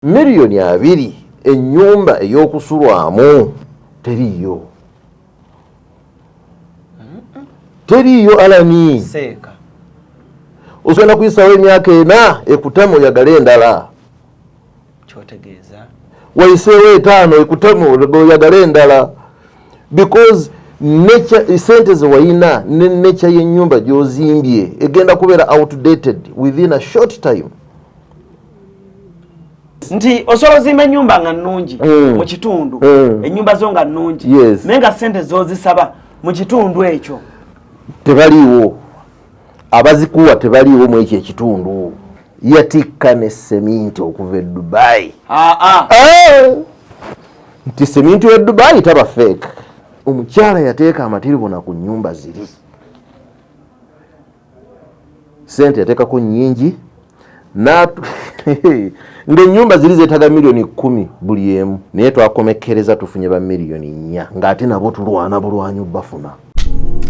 Miliyoni 2 ennyumba ey'okusulwamu teriyo. Teriyo alani. Seeka. Osobola kuyisawo emyaka 4 ekutamo oyagala endala. Kyotegeeza. Wayiseewo 5 ekutamo oyagala endala. Because nature sente ze wayina ne nature y'ennyumba gy'ozimbye egenda kubeera outdated within a short time. Nti osobola ozimba ennyumba nga nnungi mu kitundu, ennyumba zo nga nnungi, naye nga ssente z'ozisaba mu kitundu ekyo tebaliiwo. Abazikuwa tebaliiwo mu ekyo ekitundu. Yatikka ne seminti okuva e Dubai. Nti seminti w'e Dubai taba fake. Omukyala yateeka amatiribona ku nnyumba ziri. Sente yateekako nnyingi. Ng'ennyumba ziri zeetaga miliyoni 10 buli emu, naye twakomekkereza tufunye ba miliyoni 4 ng'ate nabo tulwana bulwanyi bafuna.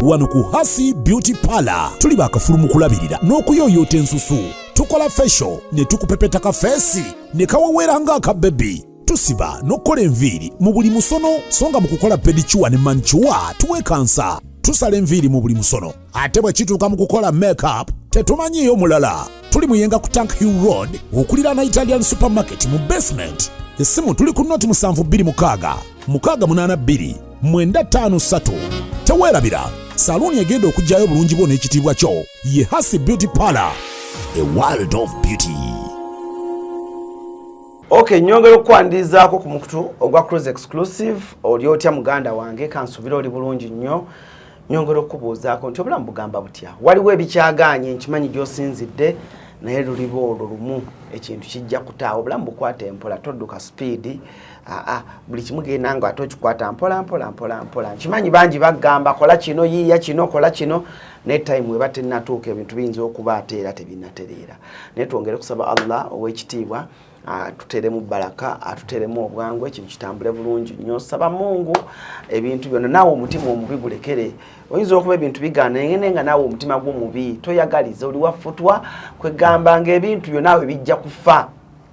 Wano ku Hasi Beauty Parlor tuli bakafulu mu kulabirira n'okuyooyoota ensusu. Tukola facial ne tukupepeta ka feesi ne kaweweera ng'aka baby. Tusiba n'okukola enviiri mu buli musono, songa mu kukola pedicure ne manicure tuwekansa. Tusala enviiri mu buli musono, ate bwe kituuka mu kukola makeup tetumanyiyo mulala. Tuli muyenga ku Tank Hill Road okulira na Italian Supermarket mu basement. Essimu tuli ku noti 726 682 953. Teweerabira, saluni egenda okujjayo bulungi bwo n'ekitiibwa kyo ye Hasi Beauty Parlor, a world of beauty. Okay, nyongera okwandizaako ku mukutu ogwa Cruise Exclusive. Oli otya muganda wange, kansubira oli bulungi nnyo. Nyongera okubuuzaako nti obulamu bugamba butya? Waliwo ebikyagaanye nkimanyi gy'osinzidde, naye lulibo olwo lumu ekintu kijja kutaawo. Obulamu bukwata empola, todduka speedi. Buli kimu genda nga ate okikwata mpola. Nkimanyi bangi bagamba kola kino, yiiya kino, kola kino, naye time weba tennatuuka ebintu biyinza okuba ate era tebinnatereera. Naye twongere kusaba Allah ow'ekitiibwa atuteremu baraka, atuteremu obwangu, ekintu kitambule bulungi nnyo. Saba Mungu ebintu byonna, naawe omutima omubi gulekere. Oyinza okuba ebintu bigaana naye nga naawe omutima gw'omubi toyagaliza, oli wafutwa kwegamba ng'ebintu byo naawe bijja kufa.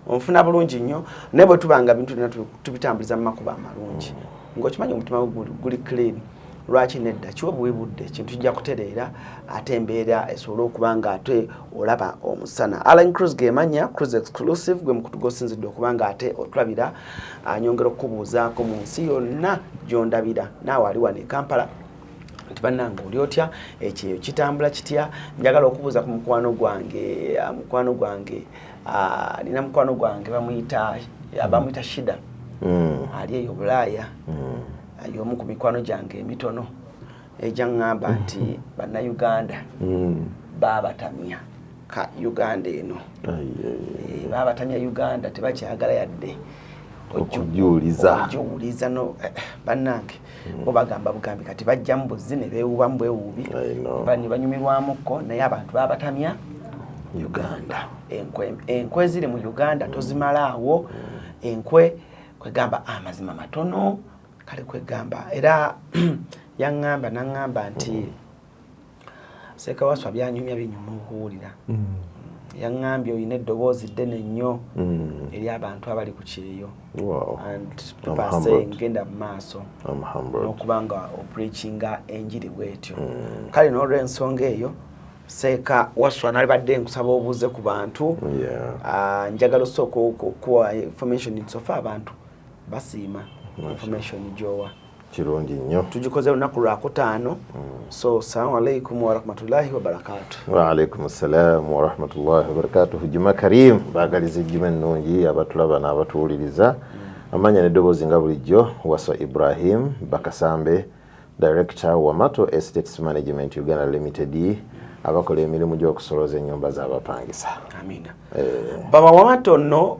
Onfuna bulungi nnyo, naye bwe tubanga bintu byonna tubitambuliza mu makubo amalungi. Ng'okimanyi omutima guli clean. Lwaki nedda kiwe bwibudde ekintu kijja kutereera ate embeera esobola okuba nga ate olaba omusana. Alan Cruise gemanya Cruise Exclusive gwe mukutu gosinzidde okuba nga ate otulabira. Nyongera okubuuzaako mu nsi yonna gy'ondabira, naawe ali wano e Kampala nti bannange oli otya, ekyo kitambula kitya. Njagala okubuuza ku mukwano gwange, nina mukwano gwange bamuyita Shida, ali eyo Bulaaya. Y'omu ku mikwano gyange emitono ejja ngamba nti bannayuganda baabatamya ka Uganda eno. Baabatamya Uganda, tebakyagala yadde okujuuliza no bannange bo bagamba bugambi kati bajja mu buzzi ne beewubamu bwewuubi ne banyumirwamukko, naye abantu baabatamya Uganda. Enkwe ziri mu Uganda tozimalaawo. Enkwe kwegamba amazima matono kale kwegamba era yaŋŋamba naŋŋamba nti Ssekawaswa byanyumya binyuma okuwulira. Yaŋŋambye oyina eddoboozi ddene nnyo eri abantu abali ku kyeyo. And people are saying genda mu maaso n'okuba nga opreachinga enjiri bw'etyo. Kale n'olw'ensonga eyo Ssekawaswa nalibadde nkusaba obuuze ku bantu. Njagala osooka okuwa information nsofa abantu basiima information jowa kirungi nnyo. Tugikoze olunaku lwa Kutaano. So assalamu alaikum wa rahmatullahi wa barakatuh. Wa alaikum assalam wa rahmatullahi wa barakatuh. Juma Karim, bagaliza ejjuma ennungi abatulaba n'abatuwuliriza. Amanya n'eddoboozi nga bulijjo Waswa Ibrahim Bakasambe, Director wa Mato Estates Management Uganda Limited, abakola emirimu gy'okusolooza ennyumba z'abapangisa. Amina. Baba Wamato nno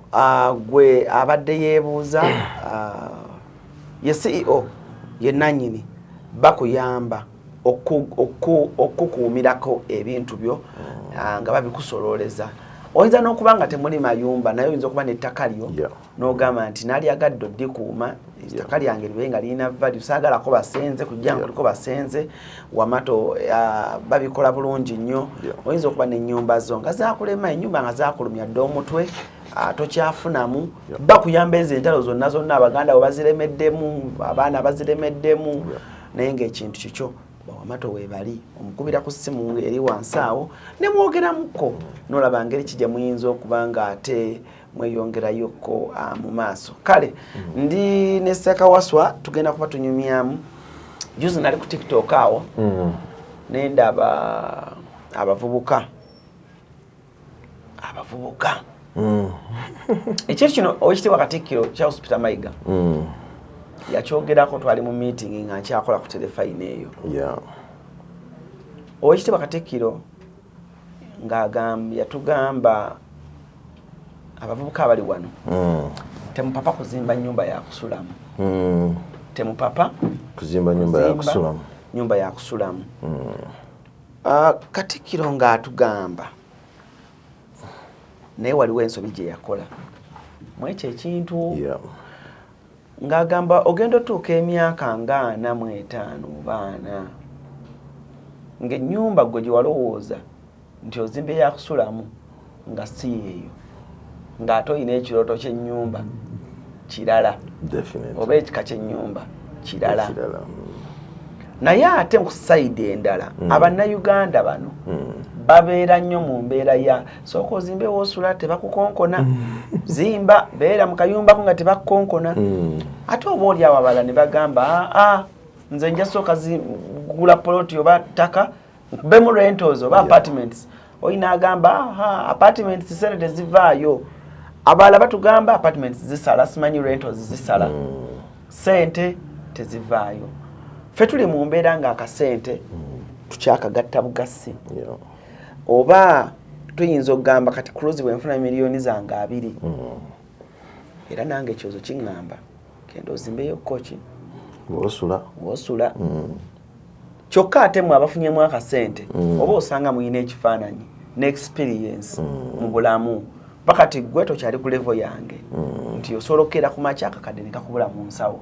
gwe abadde yeebuuza ye CEO ye nannyini bakuyamba okukuumirako ebintu byo nga babikusololeza. Oyinza n'okuba nga temuli mayumba naye oyinza okuba n'ettaka lyo n'ogamba nti nalyagadde oddikuuma ettaka lyange libe nga lirina value, saagalako basenze kujja nkuliko basenze. Wamato babikola bulungi nnyo. Oyinza okuba n'ennyumba zo nga zaakulema, ennyumba nga zaakulumya dde omutwe tokyafunamu bakuyamba ezo entalo zonna abaganda bwe baziremeddemu abaana baziremeddemu naye ng'ekintu kikyo bawamato weebali omukubira ku ssimu eri wansi awo ne mwogeramuko n'olaba ngeri kijja muyinza okuba nga ate mweyongerayokko mu maaso. Kale ndi ne Ssekawaswa tugenda kuba tunyumyamu juzi nali ku TikTok awo nendaba abavubuka ekintu kino owekitiibwa Katikkiro Charles Peter Mayiga yakyogerako twali mu meeting nga nkyakola ku telefayina eyo owekitiibwa Katikkiro yatugamba abavubuka abali wano temupapa kuzimba nyumba ya kusulamu temupapa kuzimba nyumba ya kusulamu Katikkiro ng'atugamba naye waliwo ensobi gye yakola mwekyo ekintu ng'agamba ogenda otuuka emyaka nga 45 baana ng'ennyumba gwe gye walowooza nti ozimba eyakusulamu nga si yeeyo ng'ate olina ekirooto ky'ennyumba kirala oba ekika ky'ennyumba kirala naye ate ku sayidi endala abannayuganda bano babeera nnyo mu mbeera ya sooka ozimbe woosula tebakukonkona zimba beera mu kayumbako nga tebakukonkona ate oba oli awo abala ne bagamba nze nja sooka gula poloti oba ttaka nkubemu rentals oba apartments olina agamba apartments sente tezivaayo abala batugamba apartments zisala simanyi rentals zisala sente tezivaayo ffe tuli mu mbeera ng'akasente tukyakagatta bugasi oba tuyinza okugamba kati Cruise bwenfuna miliyoni zange 2 era nange ekyozo kiŋŋamba kenda ozimbeyo koki woosula kyokka ate mwe abafunyemu akasente oba osanga muyina ekifaananyi n'experience mu bulamu bakati gwe tokyali ku level yange nti osobola okkeera ku makya akakadde ne kakubula mu nsawo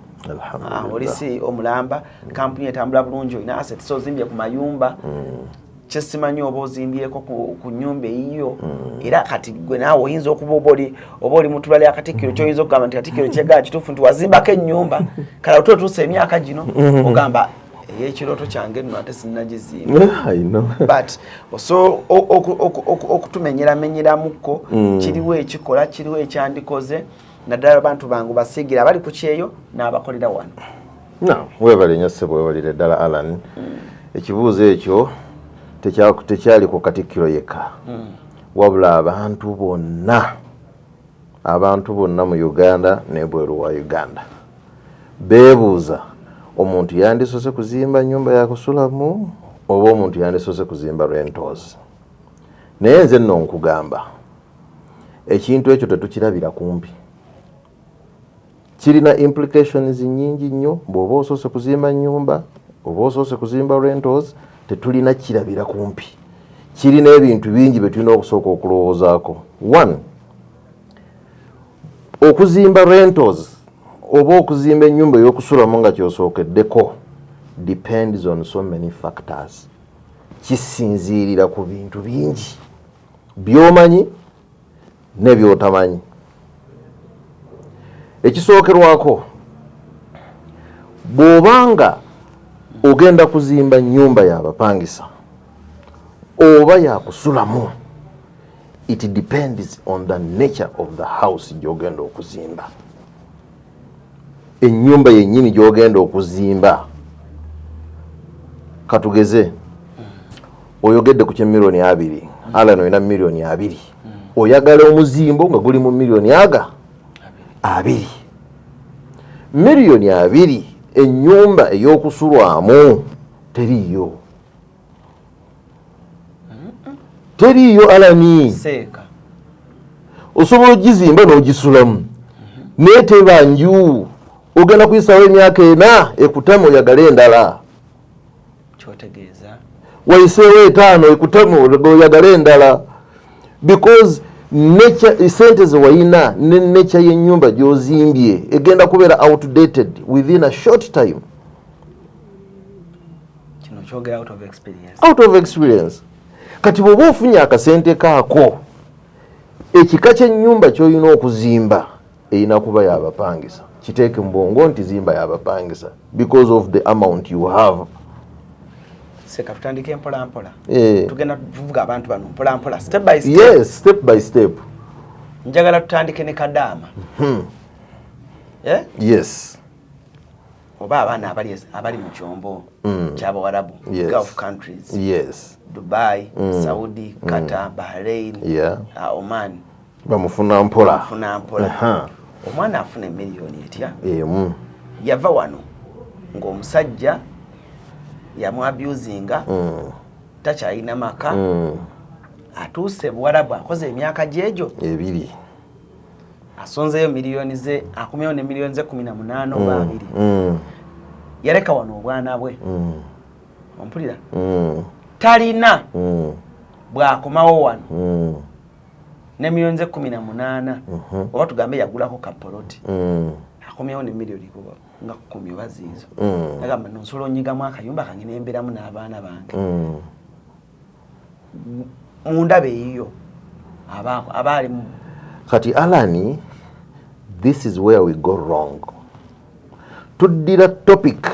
olisi omulamba kampuni etambula bulungi olina assets ozimbye ku mayumba kyesimanyi oba ozimbyeko ku nnyumba eyiyo era kati gwe naawe oyinza okuba oba oli mutula lya Katikkiro kyoyinza okugamba nti Katikkiro kyegala kituufu nti wazimbako ennyumba kale otuusa emyaka gino ogamba ey'ekirooto kyange nno ate sinnagizimba but so okutumenyeramenyeramukko kiriwo ekikola kiriwo ekyandikoze naddala abantu bangu basiigira abali ku kyeyo n'abakolera wano weebale nnyo ssebo weebalire ddala Alan ekibuuzo ekyo tekyali ku Katikkiro yekka wabula abantu bonna mu Uganda n'ebweru wa Uganda beebuuza omuntu yandisose kuzimba nyumba ya kusulamu oba omuntu yandisose kuzimba rentals naye nze nno nkugamba ekintu ekyo tetukirabira kumpi kirina implications nyingi nnyo bw'oba osose kuzimba nyumba oba osose kuzimba rentals tetulina kirabira kumpi kirina ebintu bingi bye tulina okusooka okulowoozaako. 1 okuzimba rentals oba okuzimba ennyumba y'okusulamu nga kyosookeddeko depends on so many factors. Kisinziirira ku bintu bingi by'omanyi ne by'otamanyi. Ekisookerwako bw'obanga ogenda kuzimba nnyumba y'abapangisa oba yakusulamu, it depends on the nature of the house gy'ogenda okuzimba. Ennyumba yennyini gy'ogenda okuzimba, katugeze oyogedde ku ky'emiliyoni 2, Alan oyina miliyoni 2, oyagala omuzimbo nga guli mu miliyoni 2. Miliyoni 2 ennyumba ey'okusulwamu teriyo. Teriyo Alani. Seeka. Osobola ogizimba n'ogisulamu. Naye teba nju. Ogenda kuyisawo emyaka 4 ekutama oyagala endala. Kyotegeeza. Wayiseewo 5 ekutama oyagala endala. Because nature sente ze wayina ne nature y'ennyumba gy'ozimbye egenda kubeera outdated within a short time. Kino kyogera out of experience. Out of experience. Kati bw'oba ofunye akasente kaako ekika ky'ennyumba ky'olina okuzimba erina kuba y'abapangisa. Kiteeke mu bwongo nti zimba y'abapangisa because of the amount you have. Seka tutandike mpola mpola. Tugenda tuvuga abantu bano mpola mpola step by step. Yes, step by step. Njagala tutandike ne Kadaama. Yes. Oba abaana abali mu kyombo ky'Abawarabu, Gulf countries. Yes. Dubai, Saudi, Qatar, Bahrain, Oman. Bamufuna mpola. Omwana afuna miliyoni etya? Yava wano ng'omusajja yamwabusinga takyalina maka atuuse Buwarabu akoze emyaka gyejo 2 asonzeyo miliyoni ze akumyeyo ne miliyoni ze 18 oba 2 yaleka wano obwana bwe ompulira talina bw'akomawo wano ne miliyoni ze 18 oba tugambe yagulako kapoloti akomyewo ne miliyoni nga 10 oba ziizo agamba nonsolo onyigamu akayumba kange nemberamu n'abaana bange mundaba eyiyo abaali kati Alani, this is where we go wrong. Tuddira topic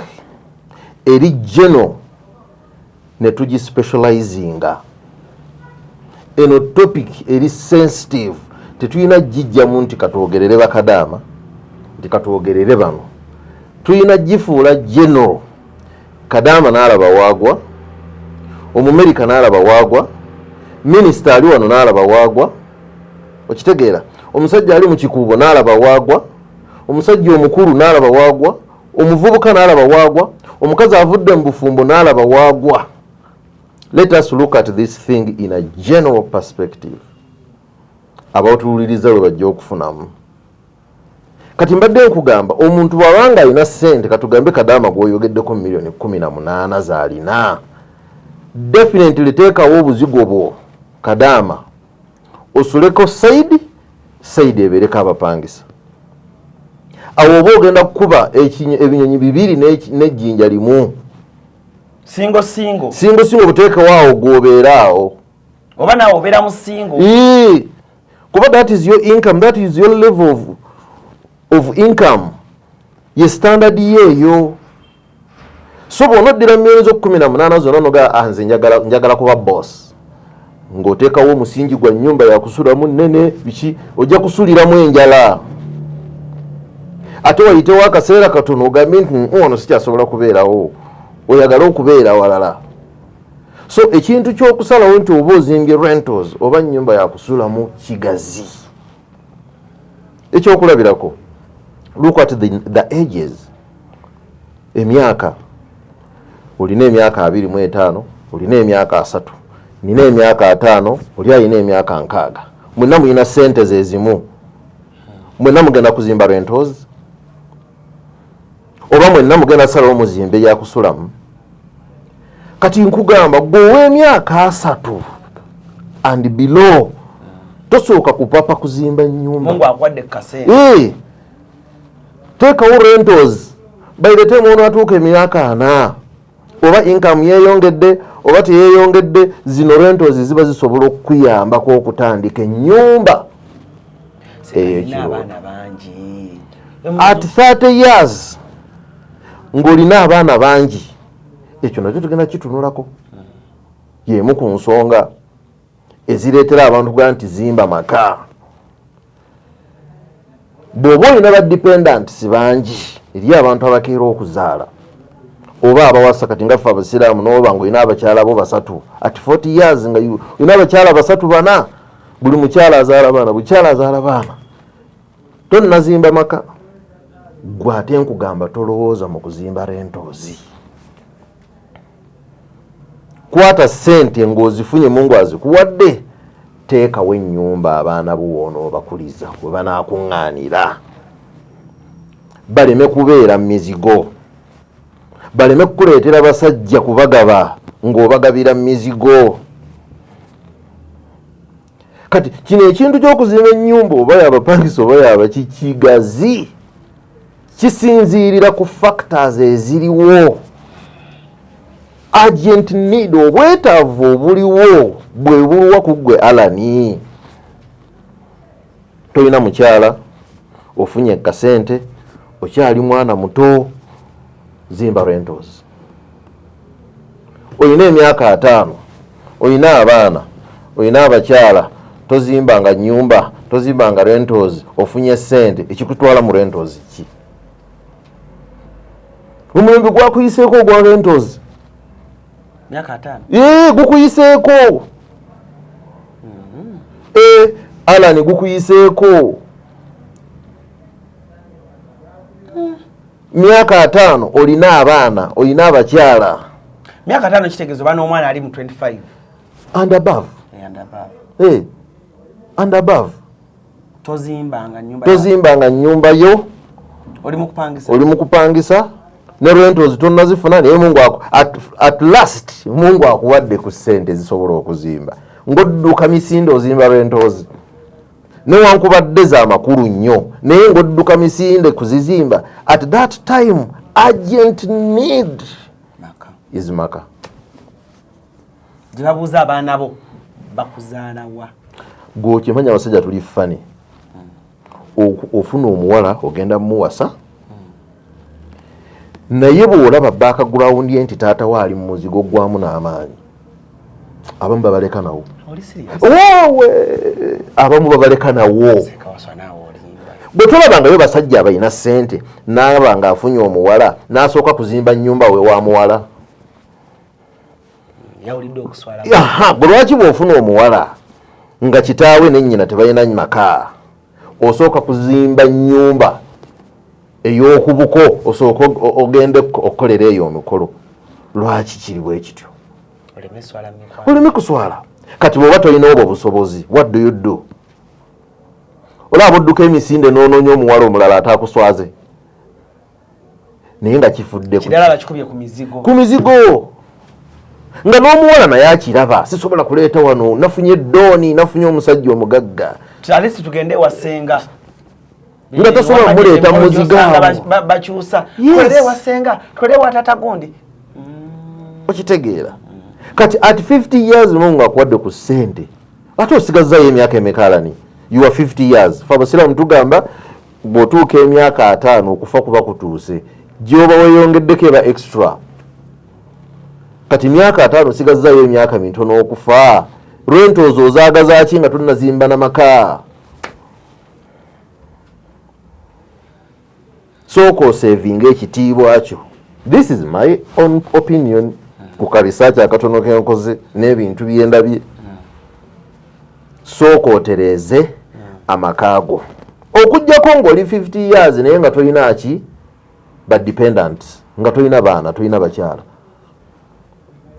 eri general ne tugi specializinga. Eno topic eri sensitive tetuyina jijja muntu katwogerere bakadaama nti katwogerere bano. Tuyina jifuula general. Kadaama n'alaba waagwa, Omumerika n'alaba waagwa, minisita ali wano n'alaba waagwa. Okitegeera, omusajja ali mu kikuubo n'alaba waagwa, omusajja omukulu n'alaba waagwa, omuvubuka n'alaba waagwa, omukazi avudde mu bufumbo n'alaba waagwa. Let us look at this thing in a general perspective. Abatuwuliriza bwe bajja okufunamu. Kati mbadde nkugamba omuntu bw'abanga alina ssente katugambe Kadaama gw'oyogeddeko miliyoni 18 z'alina. Definitely teekawo obuzigo bwo Kadaama. Osuleko Saidi ebereka abapangisa. Awo oba ogenda kukuba ebinyonyi 2 n'ejjinja limu. Singo buteeke waawo gw'obeeraawo. Oba naawe obeera mu singo. Kuba that is your income, that is your level of income. Ye standard yeeyo. So bw'onoddira miliyoni zo 18 zonna noga nze njagala kuba boss. Ng'oteekawo omusingi gwa nnyumba yakusulamu nnene biki ojja kusuliramu enjala. Ate wayitewo akaseera katono ogambe nti wano sikyasobola kubeerawo. Oyagala okubeera walala. So ekintu ky'okusalawo nti oba ozimbye rentals oba nnyumba yakusulamu kigazi. Ekyokulabirako, look at the ages. Emyaka. Olina emyaka 25, olina emyaka 3, nina emyaka 5, oli alina emyaka 6. Mwenna muyina ssente zezimu. Mwenna mugenda kuzimba rentals. Oba mwenna mugenda salawo muzimbe yakusulamu. Kati nkugamba gwe emyaka 3 and below tosooka kupapa kuzimba nnyumba. Mungu akwadde kaseera. Teekawo rentals. By the time ono atuuka emyaka 4 oba income yeeyongedde oba teyeeyongedde zino rentals ziba zisobola okuyambako okutandika ennyumba. Abaana bangi. At 30 years ng'olina abaana bangi. Ekyo nakyo tugenda kitunulako. Y'emu ku nsonga ezireetera abantu kugaa nti zimba maka. Bw'oba olina ba dependents bangi eri abantu abakeera okuzaala oba abawasa kati nga ffe abasiraamu n'oba ng'olina abakyala bo 3 at 40 years nga olina abakyala 3 4 buli mukyala azaala baana bukyala azaala baana tonnazimba maka. Gwe ate nkugamba tolowooza mu kuzimba rentals. Kwata ssente ng'ozifunye Mungu azikuwadde, teekawo ennyumba abaana buwoono obakuliza bwe banaakuŋŋaanira. Baleme kubeera mizigo. Baleme kukuleetera basajja kubagaba ng'obagabira mizigo. Kati kino ekintu ky'okuzimba ennyumba oba yabapangisa oba yabakikigazi kisinziirira ku factors eziriwo. Urgent need obwetaavu obuliwo bwe buluwa ku ggwe Alani. toyina mukyala ofunye kasente okyali mwana muto zimba rentals. Oyina emyaka 5 oyina abaana oyina abakyala tozimbanga nyumba tozimbanga rentals ofunye sente ekikutwala mu rentals ki? Omulembe gwakuyiseeko ogwa rentals myaka 5 gukuyiseeko. Alan gukuyiseeko myaka 5 olina abaana olina abakyala. Myaka 5 kitegezo bana omwana ali mu 25 and above. And above. Tozimbanga nyumba yo oli mu kupangisa ne rentals tonnazifuna naye Mungu at last Mungu akuwadde ku sente zisobola okuzimba ng'odduka misinde ozimba rentals newankubadde za makulu nnyo naye ng'odduka misinde kuzizimba at that time urgent need is maka. Jibabuuza abaana bo bakuzaala wa? Gw'okimanya abasajja tuli fani. Ofuna omuwala ogenda muwasa naye bw'olaba background ye nti taata waali mu muzigo gwamu n'amaanyi abamu babaleka nawo. Abamu babaleka nawo. Bwe tolabangayo basajja abalina ssente n'aba ng'afunye omuwala n'asooka kuzimba nnyumba we wa muwala. Bwe lwaki bw'ofuna omuwala nga kitaawe ne nnyina tebalina maka osooka kuzimba nnyumba ey'okubuko osooka ogende okukolera eyo omukolo? Lwaki kiri bwe kityo? Oleme kuswala. Kati bw'oba tolina obwo busobozi what do you do? Olaba odduka emisinde n'onoonya omuwala omulala ataakuswaze naye nga kifudde ku mizigo nga n'omuwala naye akiraba sisobola kuleeta wano nafunye eddooni nafunye omusajja omugagga tugende wasenga nga tasobola muleeta muzigaawo bakyusa twere wasenga twere watata gundi okitegeera. Kati at 50 years Mungu akuwadde ku ssente ate osigazzayo emyaka emekalani you are 50 years. Fabasiramu tugamba bw'otuuka emyaka 5 okufa kuba kutuuse gy'oba weeyongeddeko eba extra. Kati myaka 5 osigazzayo emyaka mitono okufa. Rentals ozaagaza ki nga tunnazimba n'amaka? Sooka osevinga ekitiibwa kyo. This is my own opinion ku research akatono ke nkoze n'ebintu byendabye. Sooka otereeze amakaago okujjako ng'oli 50 years naye nga tolina ki ba dependent nga tolina baana tolina bakyala.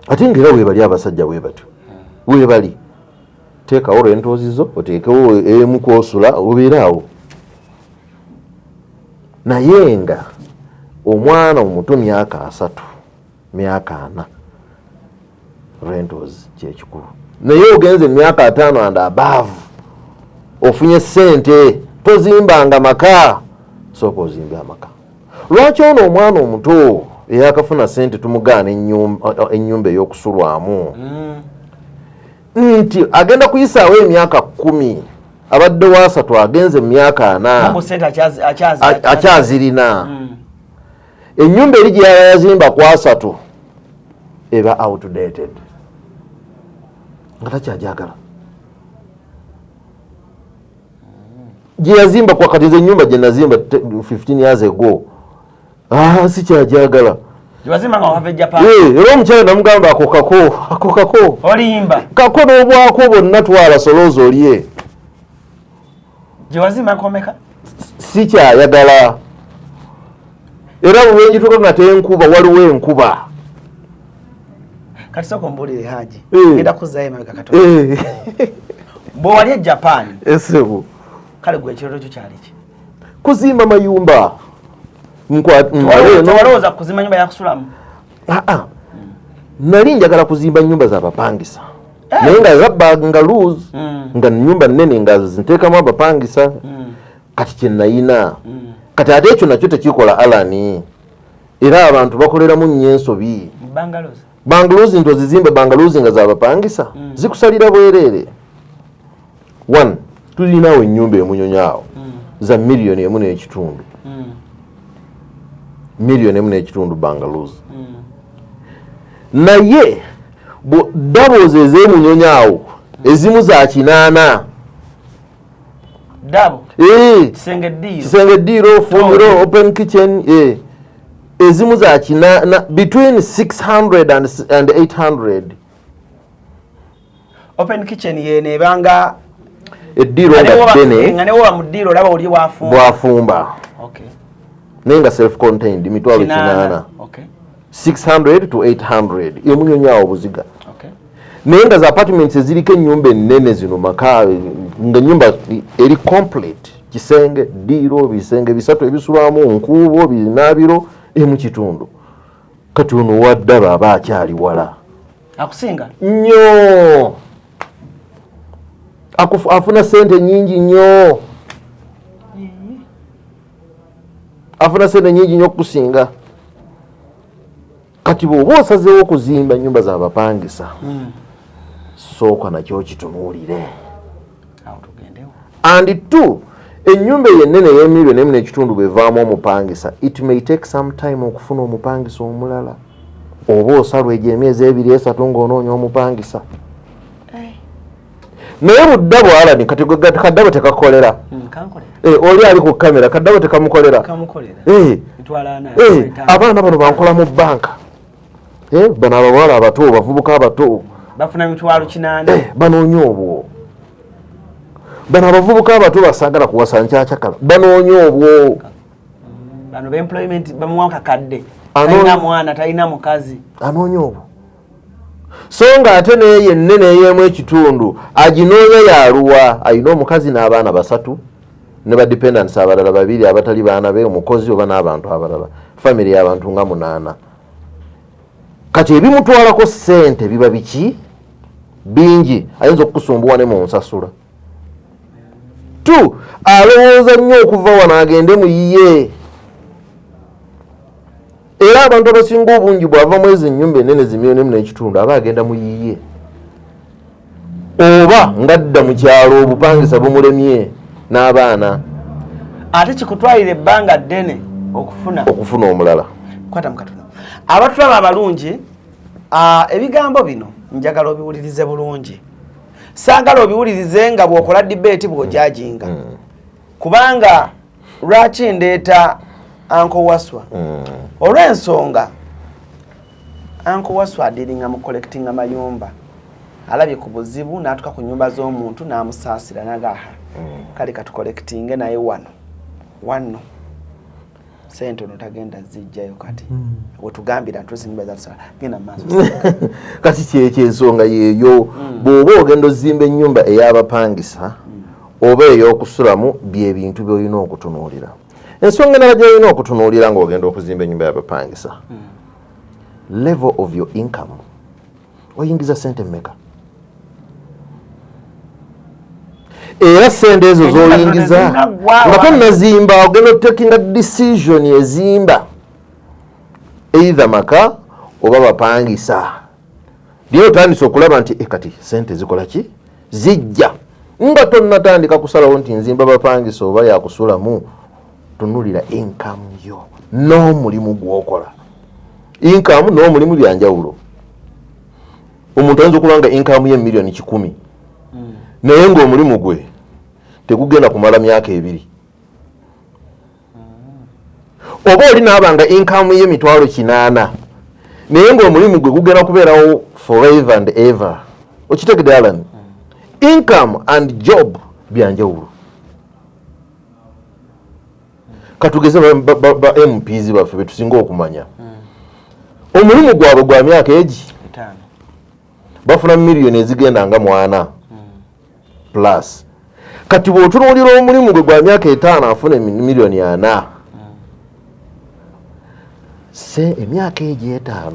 Ate ng'era weebali abasajja bwe batyo weebali teekawo rentals zo oteekewo emu kwosula obeeraawo naye nga omwana omuto myaka 3 myaka 4 rentals kyekikulu naye ogenze myaka 5 and above ofunye ssente tozimbanga maka sooka ozimbe amaka. Lwaki ono omwana omuto eyakafuna ssente tumugaana ennyumba ey'okusulwamu nti agenda kuyisaawo emyaka 10 abadde wa 3 agenze mu myaka 4 akyazirina ennyumba eri gye yazimba kwa 3 eba outdated nga takyajagala gye yazimba kwa kati ennyumba gye nazimba 15 years ago sikyajagala era omukyala namugamba ako kako olimba kako n'obwako bonna twala solooza olye sikyayagala era bwenjituka nga tenkuba waliwo enkuba kati soko mbulire haji ngenda kuzayo emabega katono bw'owali e Japan esebo kale gwe ekirooto kyo kyali ki? Kuzimba mayumba. Tewalowooza kuzimba nyumba yakusulamu? Nali njagala kuzimba nyumba z'abapangisa naye nga zabbanga loose nga nyumba nnene nga zinteekamu abapangisa kati kye nayina kati ate ekyo nakyo tekikola alani era abantu bakoleramu nnyo ensobi. Bangalows ntozizimbe bangalows nga z'abapangisa zikusalira bwereere. 1 tulinawo ennyumba emunyonyaawo za miliyoni emu n'ekitundu miliyoni emu n'ekitundu Bangaluzi naye dabozi ez'emunyonyaawo ezimu za 8 dabo kisenge ddiiro fumbiro open kitchen ezimu za 8 between 600 and 800 open kitchen yene ebanga eddiiro nga ddene nga newo mu ddiiro olaba oli bwafumba okay naye nga self contained mitwalo 8 okay 600 to 800 emunyonyaawo buziga okay naye nga za apartments eziriko ennyumba ennene zino maka nga nyumba eri complete kisenge ddiiro bisenge bisatu ebisulwamu nkuubo binaabiro emu kitundu kati ono waddaba aba akyali wala akusinga nnyo afuna sente nyingi nnyo afuna sente nyingi nnyo okusinga kati bw'oba osazeewo okuzimba nnyumba z'abapangisa sooka nakyo kitunuulire and 2 ennyumba yennene ey'emiliyoni emu n'ekitundu bwevaamu omupangisa it may take some time okufuna omupangisa omulala oba osalwa egyo emyezi 2-3 ng'onoonya omupangisa naye buddabo alani kati kaddabo tekakolera oli ali ku kamera kaddabo tekamukolera abaana bano bankola mu banka bano abawala abato bavubuka abato bafuna mitwalo 8 banoonya obwo bano abavubuka abato basagala kuwasa nkyakakala banoonya obwo bano employment bamuwanka kadde talina mwana talina mukazi anoonya obwo so nga ate naye yennene ey'emu ekitundu aginoonya yaluwa ayina omukazi n'abaana 3 ne badependants abalala 2 abatali baana be omukozi oba n'abantu abalala family y'abantu nga 8 kati ebimutwalako ssente biba biki bingi ayinza okukusumbuwa ne mu nsasula 2 alowooza nnyo okuva wano agende mu yiye era abantu abasinga obungi bw'ava mu ezo ennyumba ennene zimiliyoni emu n'ekitundu aba agenda mu yiye oba ngadda mu kyalo obupangisa bumulemye n'abaana ate kikutwalira ebbanga ddene okufuna omulala kwata mukatono abatulaba abalungi ebigambo bino njagala obiwulirize bulungi saagala obiwulirize nga bw'okola debate bw'ojajinga kubanga lwaki ndeeta Uncle Waswa olw'ensonga Uncle Waswa adiringa mu collecting amayumba alabye ku buzibu n'atuka ku nyumba z'omuntu n'amusaasira nagaha kale katucollectinge naye wano sente ono tagenda zijjayo kati wetugambira ntuzi nyumba zatusala genda maaso kati kyensonga yeeyo bw'oba ogenda ozimba ennyumba ey'abapangisa oba ey'okusulamu bye bintu by'olina okutunuulira ensonga endala gy'olina okutunuulira ng'ogenda okuzimba ennyumba y'abapangisa level of your income oyingiza sente mmeka era sente ezo z'oyingiza nga tonnazimba ogenda otakinga decision ezimba either maka oba bapangisa naye otandise okulaba nti kati sente zikola ki zijja nga tonnatandika kusalawo nti nzimba bapangisa oba yakusulamu tunulira income yo n'omulimu gwokola income n'omulimu byanjawulo omuntu ayinza okuba nga income ye miliyoni 10 naye ng'omulimu gwe tegugenda kumala myaka 2 oba oli n'abanga income ye mitwalo 8 naye ng'omulimu gwe gugenda kubeerawo forever and ever okitegedde Alan income and job byanjawulo katugeze ba MPs baffe betusinga okumanya omulimu gwabwe gwa myaka egi 5 bafuna miliyoni ezigenda nga 4 plus kati bw'otunuulira omulimu gwe gwa myaka 5 afuna miliyoni 4 emyaka egi 5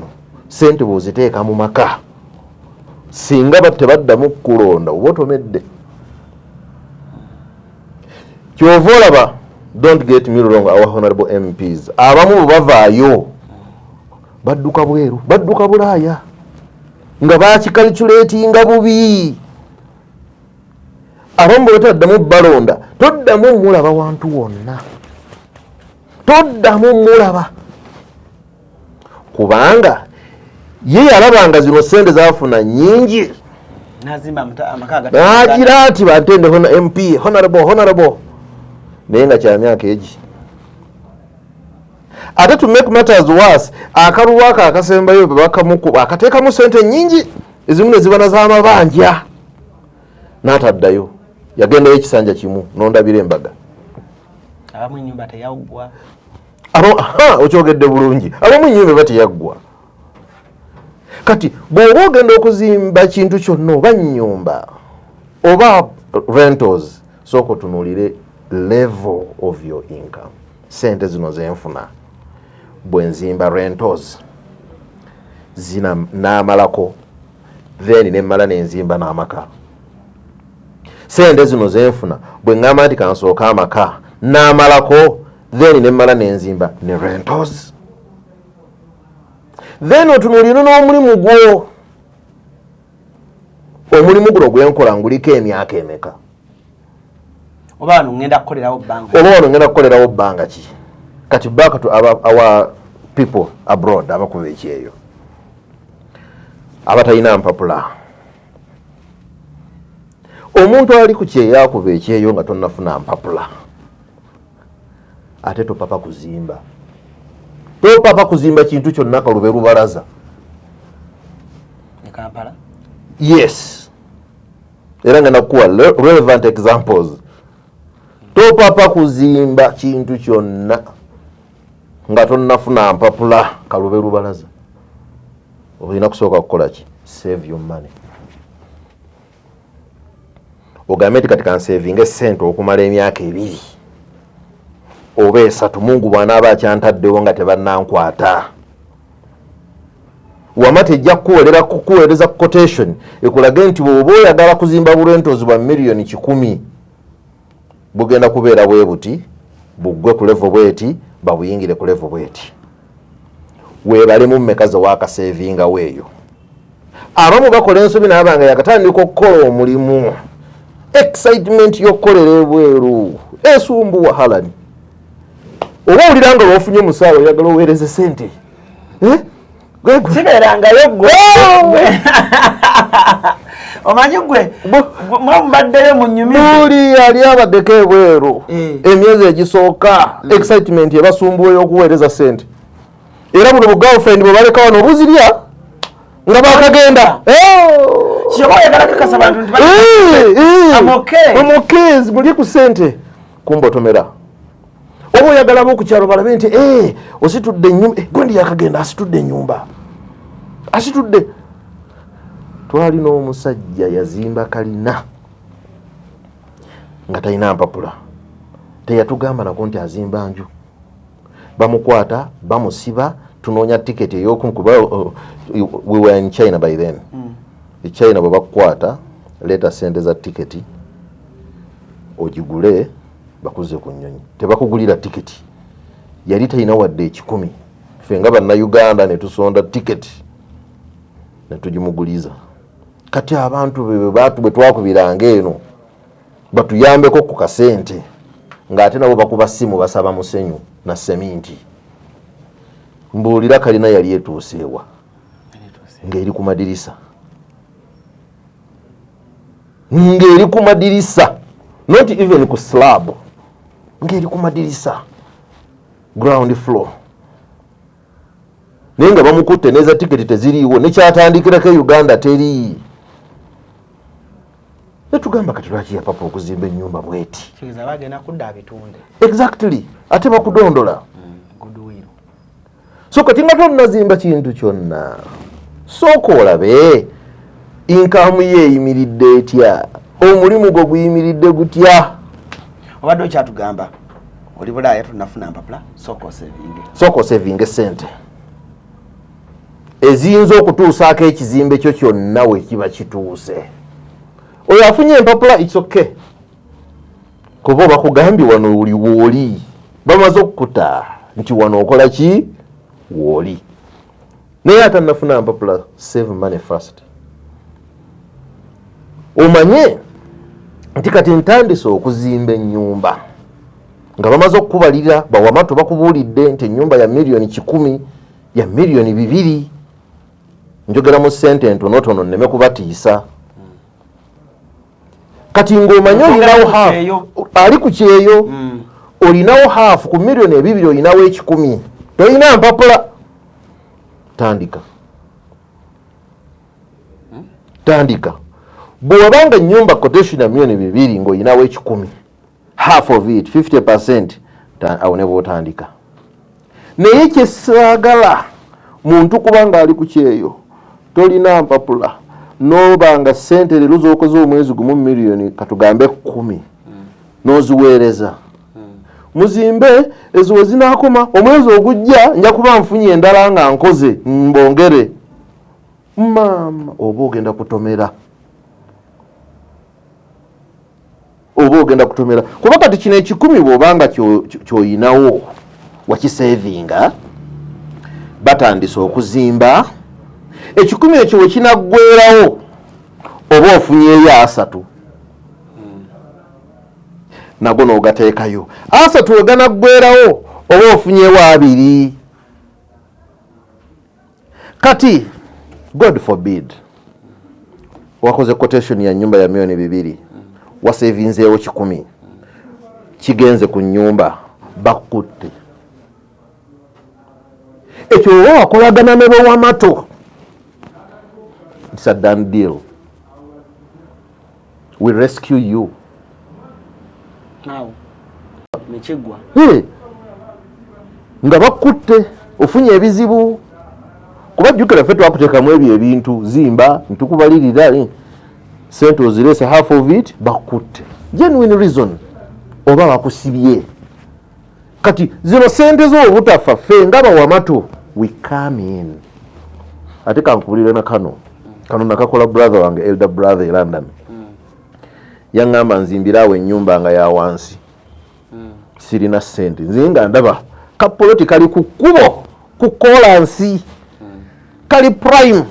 sente bw'oziteeka mu maka singa tebaddamu kukulonda oba otomedde kyova olaba don't get me wrong our honorable MPs abamu bavaayo badduka bweru badduka bulaaya nga bakikalculatinga bubi abambo betaddamu balonda toddamu mulaba wantu wonna, toddamu mulaba, kubanga ye yalabanga zino sente zafuna nyingi nagira ati bantende MP honorable naye nga kya myaka egi. Ate to make matters worse, akalubu ako akasembayo bakamukuba akateekamu sente nyingi ezimu ne ziba na z'amabanja n'ataddayo, yagendayo ekisanja kimu n'ondabira embaga. Abamu ennyumba teyaggwa. Okyogedde bulungi, abamu ennyumba eba teyaggwa. Kati bw'oba ogenda okuzimba kintu kyonna oba nnyumba oba rentals, sooka otunuulire level of your income. Sente zino zenfuna bwe nzimba rentals zina n'amalako, then nemmala nenzimba n'amaka. Sente zino zenfuna bwe ngamba nti kansooka amaka n'amalako, then nemmala nenzimba ne rentals. Then otunuulire n'omulimu gwo, omulimu guno gwenkola nguliko emyaka emeka, oba wano ngenda kukolerawo bbanga ki. Kati back to our people abroad abakuba ekyeyo abatalina mpapula. Omuntu ali ku kyeyo akuba ekyeyo nga tonnafuna mpapula, ate topapa kuzimba, topapa kuzimba kintu kyonna kalube lubalaza. Ne Kampala? Yes, era nga nakuwa relevant examples. Topapa kuzimba kintu kyonna nga tonnafuna mpapula kalube lubalaza. Olina kusooka kukola ki? Save your money. Ogambe nti kati kansevinga essente okumala emyaka 2 oba 3, Mungu bw'anaaba akyantaddewo nga tebannankwata. Wama tejja kukuweereza quotation ekulage nti bw'oba oyagala kuzimba bulwentozi bwa miliyoni 10 bugenda kubeera bwe buti, buggwe ku level bweti, babuyingire ku level bweti. Weebalemu mmeka ze waakasevinga weeyo. Abamu bakola ensobi n'abanga yakatandika okukola omulimu, excitement y'okkolera ebweru esumbuwa halani. Oba owulira nga lwofunye musaala oyagala oweereze sente, kibeerangayo gwe omanyi gwe mwamubaddeyo mu nnyumizi buli yali abaddeko ebweru emyezi egisooka, excitement ebasumbuwa y'okuweereza sente. Era buno bugirlfriend bwe baleka wano obuzirya nga bakagenda omukezi muli ku sente kumbotomera. Oba oyagala ab'okukyalo balabe nti ositudde ennyumba, gwendi yakagenda asitudde ennyumba, asitudde. Twalina omusajja yazimba kalina nga talina mpapula, teyatugamba nako nti azimba nju. Bamukwata bamusiba, tunoonya tiketi ey'okukuba. We were in China by then. China bwe bakukwata leeta sente za tiketi ogigule bakuze ku nnyonyi, tebakugulira tiketi. Yali talina wadde 10. Ffe nga bannayuganda ne tusonda tiketi ne tugimuguliza. Kati abantu bwe twakubiranga eno batuyambeko ku kasente, ng'ate nabo bakuba ssimu basaba musenyu na seminti. Mbuulira kalina yali etuuseewa ng'eri ku madirisa, ng'eri ku madirisa, not even ku slab, ng'eri ku madirisa, ground floor. Naye nga bamukutte neza tiketi teziriiwo, nekyatandikirako Uganda teri. Netugamba kati lwaki yapapa okuzimba ennyumba bweti. Kiriza bagenda kudda abitunde. Exactly. Ate bakudondola. Goodwill. So kati nga tonnazimba kintu kyonna, sooka olabe income ye eyimiridde etya, omulimu gwo guyimiridde gutya. Obadde okyatugamba oli Bulaaya tunafuna mpapula, sooka osevinge sente eziyinza okutuusaako ekizimbe kyo kyonna we kiba kituuse. Oyo afunye empapula, it's okay. Kuba bakugambye wano oli wooli, bamaze okukuta nti wano okola ki wooli. Naye atannafuna mpapula, save money first. Omanye nti kati ntandise okuzimba ennyumba nga bamaze okukubalira bawamato bakubuulidde nti ennyumba ya miliyoni 100 ya miliyoni 2 njogera mu ssente ntonotono nneme kubatiisa kati ng'omanyi olinawo haafu ali ku kyeyo olinawo haafu ku miliyoni 2 olinawo 10 tolina mpapula tandika bw'obanga ennyumba quotation ya miliyoni 2 ng'olinawo 10 half of it 50% awo ne bw'otandika naye kyesaagala muntu kubanga ali ku kyeyo tolina mpapula n'obanga ssente leero z'okoze omwezi gumu miliyoni katugambe 10 n'oziweereza muzimbe ezo we zinaakoma omwezi ogujja nja kuba nfunye endala nga nkoze mbongere maama oba ogenda kutomera kuba kati kino 10 bw'obanga ky'oyinawo wakiseevinga batandise okuzimba 10 ekyo we kinaggweerawo oba ofunyeeyo 3 nago n'ogateekayo 3 we ganaggweerawo oba ofunyeewo 2 kati God forbid wakoze quotation ya nyumba ya miliyoni 2 wasevinzeewo 10 kigenze ku nyumba bakutte ekyo oba wakolagana ne bawamato it's a done deal we rescue you now mechegwa nga bakutte ofunye ebizibu kuba jjukira ffe twakuteekamu ebyo ebintu zimba ntukubalirira sente ozirese half of it bakutte genuine reason oba bakusibye kati zino sente z'obutafa ffe nga bawamato we come in ate kankubulire na kano nakakola brother wange elder brother e London yaŋŋamba nzimbiraawo ennyumba nga ya wansi sirina ssente nze nga ndaba kapoloti kali ku kkubo ku kolansi kali prime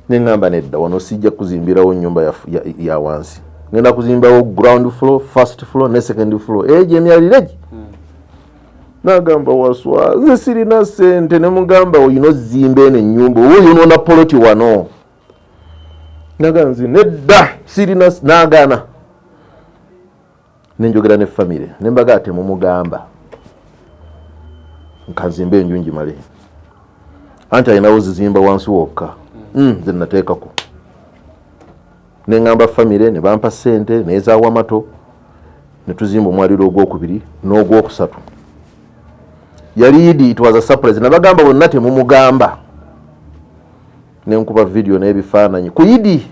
neŋŋamba nedda wano sijja kuzimbirawo nnyumba ya wansi ngenda kuzimbawo ground floor first floor ne second floor egyo emyaliregi nagamba waswa nze sirina ssente ne mugamba oyina ozimba eno ennyumba oba oyonoona poloti wano naga nze nedda sirina nagaana nenjogera ne famire nembaga ate mumugamba nkazimba enju njimale anti ayinawo zizimba wansi wokka nze nateekako neŋŋamba famire ne bampa ssente n'ezawamato ne tuzimba omwaliro ogwokubiri n'ogwokusatu yali idi it was a surprise nabagamba bonna temumugamba nenkuba video n'ebifaananyi ku idi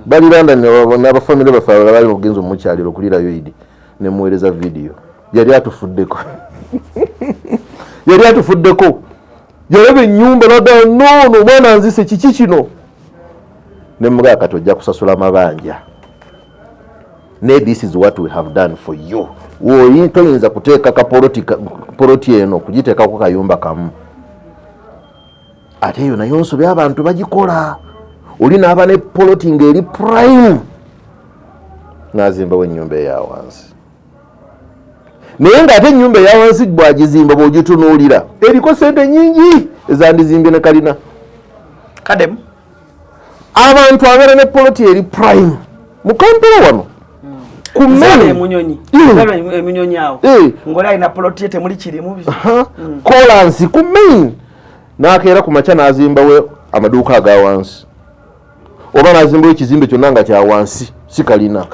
bali London n'abafamile baffe abalala bali ogenza omukyaliro okulirayo idi nemuweereza video yali atufuddeko yalaba ennyumba naga noono mwana nzise kiki kino nemugaa kati ojja kusasula mabanja ne this is what we have done for you woyi toyinza kuteeka poloti eno kugiteekako kayumba kamu ate eyo nayo nsobe abantu bagikola oli naaba ne poloti ng'eri prime nazimbawo ennyumba eya wansi naye ng'ate ennyumba eya wansi bwagizimba bw'ogitunuulira eriko sente nyingi ezandizimbye ne kalina kadem abantu abeera ne poloti eri prime mu Kampala wano ku eminyonyi awo ng'oli alina poloti ye temuli kirimu kolansi ku main n'akeera ku makya n'azimbawo amaduuka aga wansi oba n'azimbawo ekizimbe kyonna nga kya wansi si kalina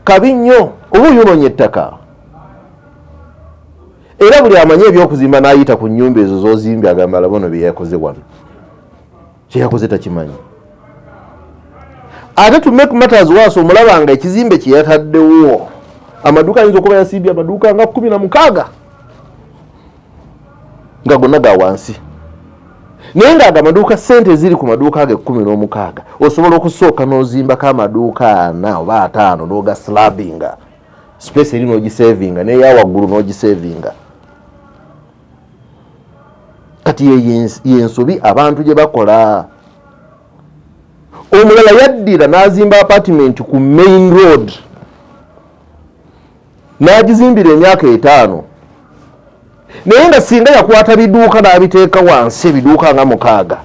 kabi nnyo oba oyonoonye ettaka era buli amanyi ebyokuzimba n'ayita ku nnyumba ezo z'ozimbye agamba alabono bye yakoze wano kyeyakoze takimanyi ate to make matters worse omulaba nga ekizimbe kye yataddewo amaduuka ayinza okuba yasimbye amaduuka nga 16 nga gonna ga wansi naye ng'ago amaduuka ssente ziri ku maduuka ge 16 osobola okusooka n'ozimbako amaduuka 4 oba 5 n'oga slabinga space eri n'ogisavinga neya waggulu n'ogisavinga kati yensobi abantu gye bakola omulala yaddira n'azimba apartment ku main road n'agizimbira emyaka 5 naye nga singa yakwata biduuka n'abiteeka wansi ebiduuka nga 6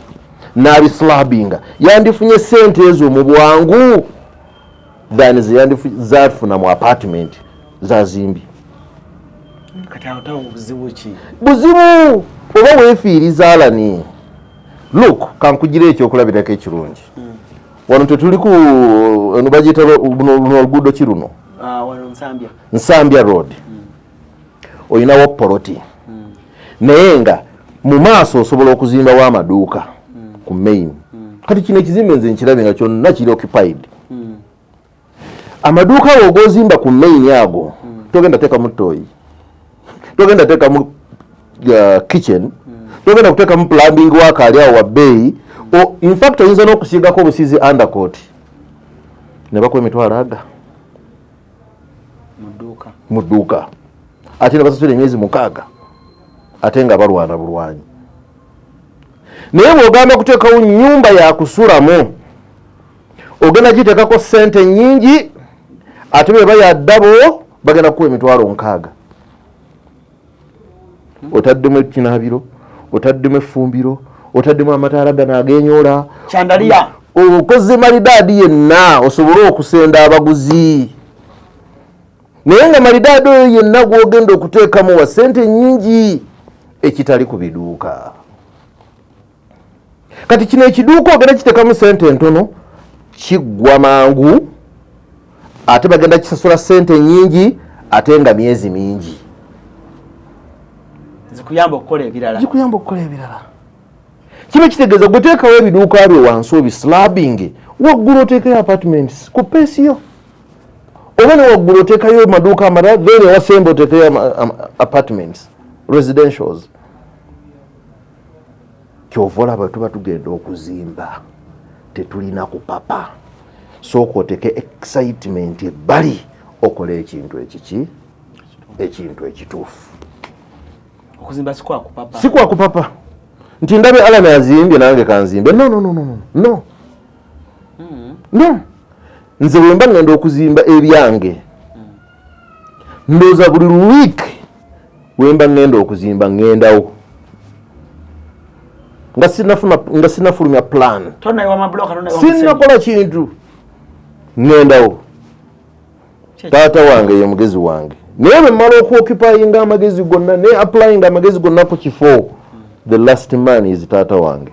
n'abislabinga yandifunye sente ezo mu bwangu than zafuna mu apartment zazimbye. Kati awo buzibu ki? Buzibu oba weefiiriza alani. Look, kankugire ekyokulabirako ekirungi. Wano tetuli ku bagiyita luno oluguudo ki luno? Wano Nsambya road. Oyinawo poloti. Naye nga mu maaso osobola okuzimbawo amaduuka ku main. Kati kino ekizimbe nze nkirabe nga kyonna kiri occupied. Amaduuka awo ogozimba ku main ago togenda teekamu toyi, togenda teekamu kitchen, togenda kuteekamu plumbing work ali awo wa bbeeyi. In fact oyinza n'okusiigako obusiizi undercoat ne bakuwa emitwalo aga mu dduuka ate ne basasula emyezi 6 ate nga balwana bulwanyi. Naye bw'ogamba kuteekawo nnyumba ya kusulamu ogenda giteekako ssente nnyingi ate bwe bayaddabo bagenda kukuwa emitwalo 6. Otaddemu ekinaabiro, otaddemu effumbiro, otaddemu amataala gano ag'enyola, chandaliya, okoze malidaadi yenna osobole okusenda abaguzi. Naye nga malidaadi oyo yenna gw'ogenda okuteekamu wa ssente nnyingi ekitali ku biduuka. Kati kino ekiduuka ogenda kiteekamu ssente ntono kiggwa mangu ate bagenda kisasula ssente nnyingi ate nga myezi mingi. Zikuyamba okukola ebirala. Kino kitegeeza guteekawo ebiduuka byo wansi obislabing, waggulu oteekayo apartments ku pensiyo. Oba ne waggulu oteekayo maduuka amalala, then ewasemba oteekayo apartments, residentials. Kyova olaba tuba tugenda okuzimba tetulina kupapa. Sooka oteeke excitement ebbali okola ekintu ekiki, ekintu ekituufu. Okuzimba sikwakupapa. Sikwakupapa. Nti ndabe Alan azimbye nange kanzimbe. No. Nze bwemba ngenda okuzimba ebyange. Ndooza buli week wemba ngenda okuzimba ngendawo. Nga sinafulumya plan. Tonna iwa mabloka tonna iwa sinakola kintu. Ngendawo. Taata wange ye mugezi wange. Naye bwe mmala okuoccupyinga amagezi gonna ne applying amagezi gonna ku kifo. The last man is taata wange.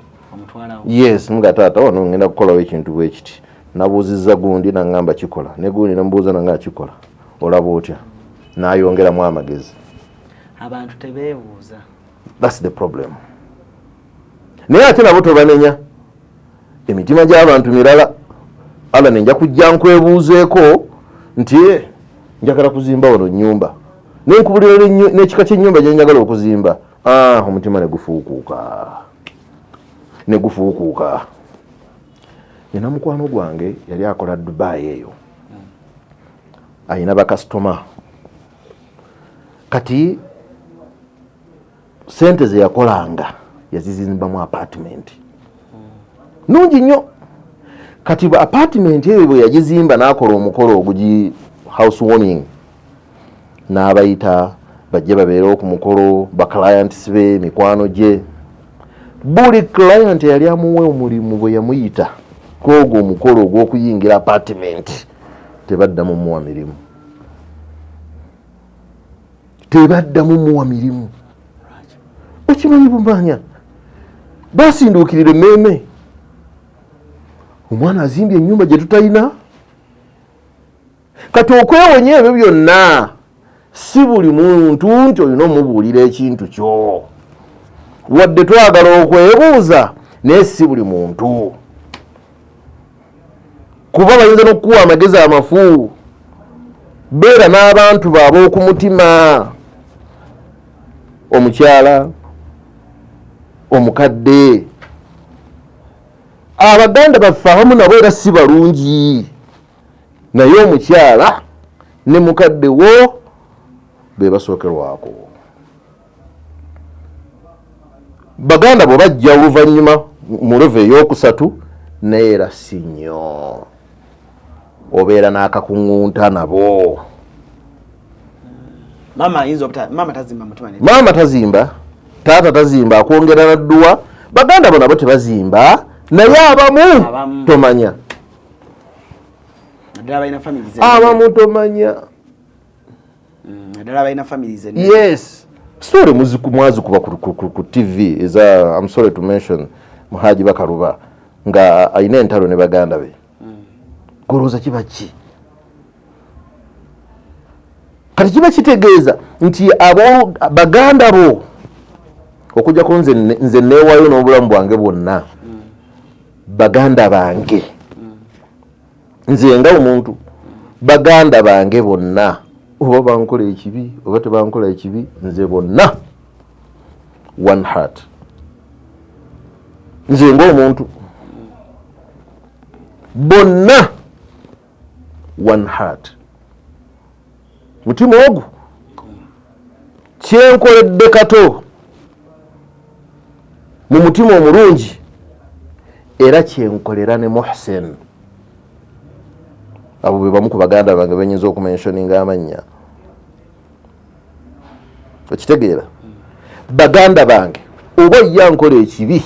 Yes, mga taata wano ngenda kukolawo ekintu bwe kiti. Nabuuzizza gundi nangamba kikola. Ne gundi namubuuza nanga kikola. Olaba otya? N'ayongeramu amagezi. Abantu tebeebuuza. That's the problem. Naye ate nabo tobanenya. Emitima gy'abantu mirala. Ala nenja kujja nkwebuuzeeko nti njagala kuzimba wano nnyumba. Nenkubulira n'ekika ky'ennyumba gye njagala okuzimba. Omutima ne gufuukuuka. Nina mukwano gwange yali akola Dubai eyo. Ayina bakasitoma. Kati sente ze yakolanga yazizimbamu apartment. Nungi nnyo. Kati apartment eyo bwe yagizimba n'akola omukolo ogugi housewarming. N'abayita bajje babeere ku mukolo ba clients be mikwano gye. Buli client yali amuwe omulimu bwe yamuyita kwogo omukolo ogw'okuyingira apartment tebaddamu muwa mirimu. Okimanyi bumanya basinduukirire mmeeme omwana azimbye ennyumba gye tutalina. Kati okwewonya ebyo byonna si buli muntu nti olina omubuulira ekintu kyo. Wadde twagala okwebuuza naye si buli muntu. Kuba bayinza n'okukuwa amagezi amafu. Beera n'abantu baabwe okumutima. Omukyala, omukadde. Abaganda baffe abamu nabo era si balungi. Naye omukyala ne mukadde wo be basookerwako. Baganda bwe bajja oluvannyuma mu leve ey'okusatu naye era si nnyo obeera n'akakuŋŋunta nabo. Mama tazimba mutima. Mama tazimba, taata tazimba, akwongera nadduwa. Baganda bo nabo tebazimba, naye abamu tomanya. Abamu tomanya. Yes. Story mwazikuba ku TV eza, I'm sorry to mention, Muhaji Bakaruba nga ayina entalo ne baganda be. Goloza kiba ki? Kati kiba kitegeeza nti abo baganda bo okujja ku nze neewayo n'obulamu bwange bwonna baganda bange, nze nga omuntu baganda bange bonna oba bankola ekibi oba tebankola ekibi nze bonna one heart, nze nga omuntu bonna one heart. Mutima ogwo kyenkoledde kato mu mutima omulungi era kyenkolera ne Muhsin. Abo be bamu ku baganda bange benyinza okumentioninga amannya. Okitegeera? Baganda bange oba yankola ekibi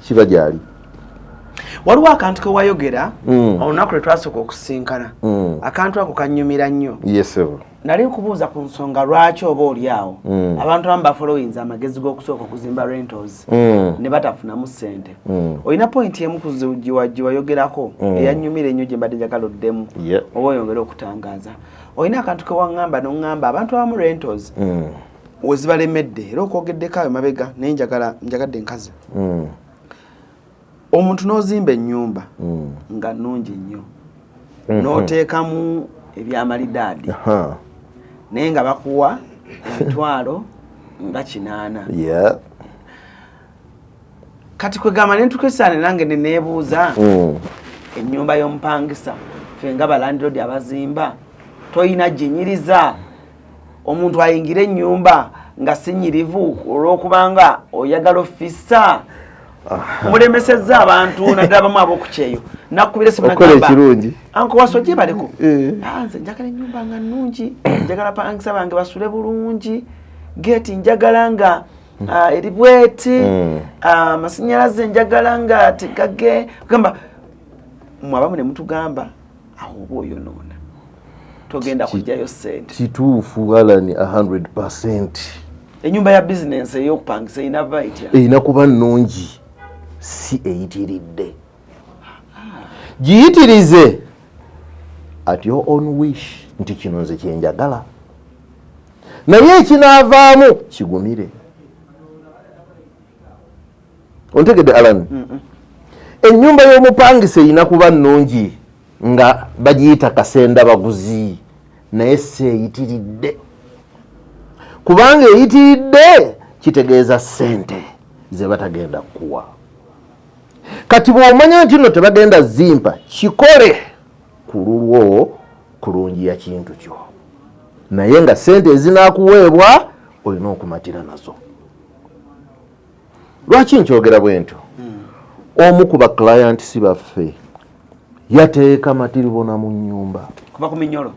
kiba gyali. Waliwo akantu ke wayogera olunaku lwe twasooka okusinkana, akantu ako kannyumira nnyo. Yes. Nali nkubuuza ku nsonga lwaki oba oli awo abantu abamu bafollowings amagezi g'okusooka okuzimba rentals ne batafunamu ssente. Olina point emu gye wayogerako eyanyumira ennyo gye mbadde njagala oddemu oba oyongere okutangaaza. Olina akantu ke waŋŋamba n'oŋŋamba abantu abamu rentals we zibalemedde era okwogeddeko ayo mabega naye njagadde nkazi. Omuntu n'ozimba ennyumba nga nnungi nnyo n'oteekamu ebyamalidaadi naye nga bakuwa emitwalo nga 8. Kati kwegamba ne ntukesaane nange ne neebuuza ennyumba y'omupangisa ffe nga balandiroodi abazimba toyina gyenyiriza omuntu ayingira ennyumba nga sinyirivu olw'okubanga oyagala ofisa. Mulemesezza abantu naddala bamu ab'okukyeyo nakubira okola ekirungi anko wasoje baleko nze njagala ennyumba nga nnungi, njagala pangisa bange basule bulungi, geti njagala nga eri bweti, amasannyalaze njagala nga tegage kugamba mwabamu ne mutugamba awo oba oyonoona togenda kujjayo ssente. Kituufu Alani 100%. Ennyumba ya bizinensi ey'okupangisa erina vaitya erina kuba nnungi, si eyitiridde. Giyitirize at your own wish nti kino nze kyenjagala, naye ekinaavaamu kigumire. Ontegedde Alan? Ennyumba y'omupangisa erina kuba nnungi nga bagiyita kasenda baguzi, naye si eyitiridde. Kubanga eyitiridde kitegeeza ssente ze batagenda kuwa. Kati bw'omanya nti nno tebagenda zimpa kikole ku lulwo kulungiya kintu kyo, naye nga ssente ezinaakuweebwa olina okumatira nazo. Lwaki nkyogera bwe ntyo? Omu ku baclients baffe yateeka matiribona mu nnyumba kuva ku minyolo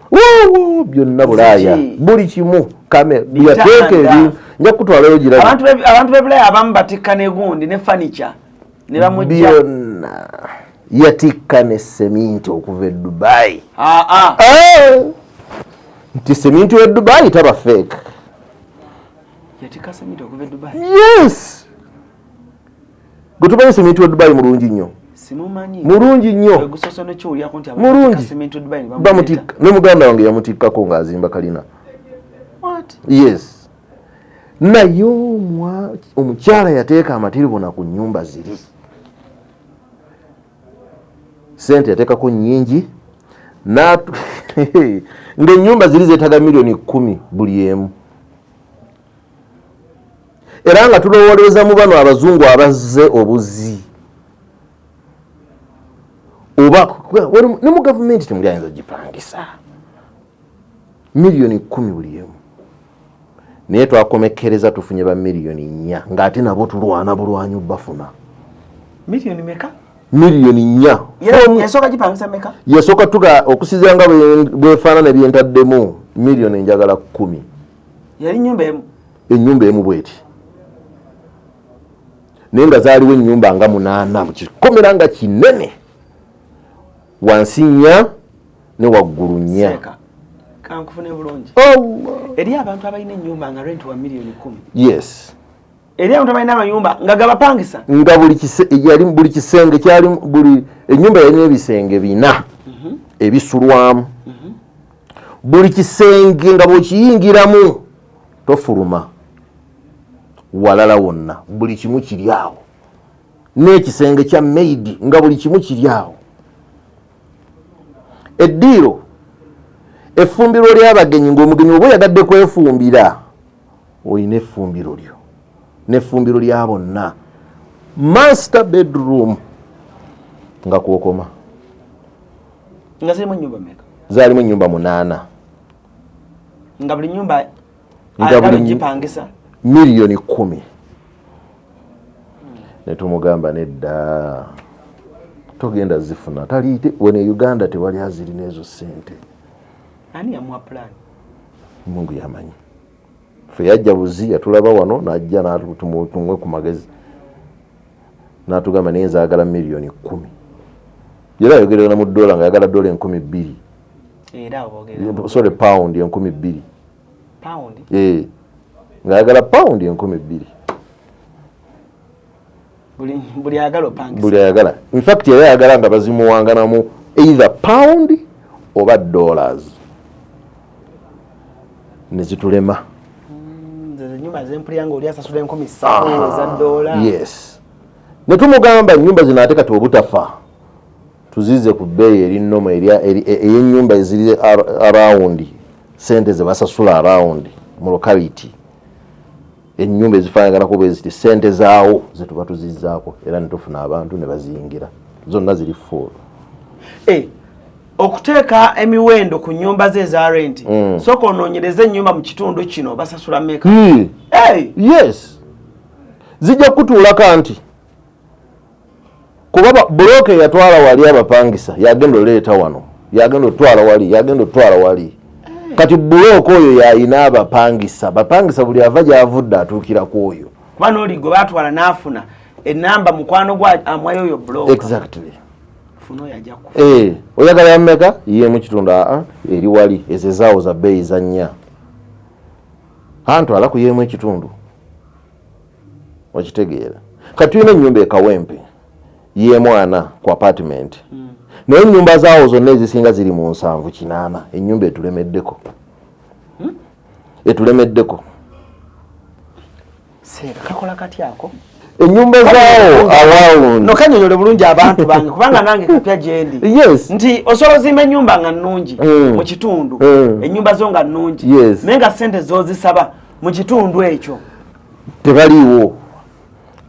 byonna Bulaaya buli kimu kame yateeka ebintu nja kutwalayo gira abantu be Bulaaya abamu batikka ne gundi ne furniture ne bamujja byonna yatikka ne seminti okuva e Dubai. Nti seminti e Dubai taba fake. Yatikka seminti okuva e Dubai? Yes. Gutumanyi seminti e Dubai mulungi nnyo. Simumanyi. Mulungi nnyo. Gusosono ky'olya konti mulungi seminti e Dubai bamutikka. Ne muganda wange yamutikkako ng'azimba kalina. What? Yes. Naye omukyala yateeka amatiribona ku nnyumba ziri. Sente yateekako nnyingi ng'ennyumba ziri zeetaga milioni 10 buli emu. Era nga tulowooleza mu bano abazungu abazze obuzi. Oba ne mu gavumenti temuli ayinza gipangisa. Milioni 10 buli emu. Naye twakomekkereza tufunye ba milioni 4 ng'ate nabo tulwana bulwanyi bafuna. Milioni meka? miliyoni 4 yasoka gipangisa meka yasoka tuka okusizanga bwefaanana byentaddemu miliyoni njagala 10 yali ennyumba emu bweti naye nga zaaliwo ennyumba nga 8 bukikomera nga kinene wansi 4 ne waggulu 4 kankufune bulungi eri abantu abalina ennyumba nga rent wa miliyoni 10 yes eri abantu abalina amayumba nga gabapangisa nga yali buli kisenge kyali buli ennyumba yalina ebisenge 4 ebisulwamu buli kisenge nga bwekiyingiramu tofuluma walala wonna buli kimu kiri awo n'ekisenge kya maid nga buli kimu kiri awo eddiiro effumbiro ly'abagenyi ng'omugenyi oba oyagadde kwefumbira oyina effumbiro lyo n'effumbiro lya bonna master bedroom nga kwokoma nga zirimu ennyumba meka zaalimu ennyumba 8 nga buli nyumba ayagala gipangisa miliyoni 10 netumugamba nedda togenda zifuna taliite wene Uganda tewali azirina ezo sente ani yamuwa plan Mungu yamanyi fe yajja buzi yatulaba wano najja n'atutumwe ku magezi n'atugamba naye nzaagala miliyoni 10 era ayogerera mu dola nga yagala dola 2,000 era obogera sorry pound 2,000 pound nga yagala pound 2,000 buli ayagala opangisa buli ayagala in fact era yagala nga bazimuwanganamu either pound oba dollars nezitulema nyumba zempulira nga oli asasula 3,000 za dola yes netumugamba ennyumba zino ate kati obutafa tuzize ku bbeeyi eri nnomo ey'ennyumba eziri around sente ze basasula around mu locality ennyumba ezifaanagana kuba eziti sente zaawo zetuba tuzizzaako era netufuna abantu ne baziyingira zonna ziri full okuteeka emiwendo ku nnyumba ze eza rent soka onoonyereza ennyumba mu kitundu kino basasula meka yes zijja kutuulako nti kuba buloke yatwala wali abapangisa yagenda oleeta wano yagenda otwala wali yagenda otwala wali kati buloke oyo yayina abapangisa bapangisa buli ava gyavudde atuukira ku oyo kuba n'oli gwe baatwala n'afuna enamba mukwano gwa amwayo oyo buloke exactly funo yajja ku oyagala yammeka ye mu kitundu eri wali ezo ezaawo za bbeeyi za 4 antwala ku yeemu ekitundu okitegeera kati tulina ennyumba ekawempe ye mwana ku apartment naye ennyumba zaawo zonna ezisinga ziri mu 7-8 ennyumba etulemeddeko seera kakola kati ako ennyumba zaawo around nokanyonyole bulungi abantu bange kubanga nange kapya gyendi yes nti osobola ozimba ennyumba nga nnungi mu kitundu ennyumba zo nga nnungi naye nga ssente zozisaba mu kitundu ekyo tebaliiwo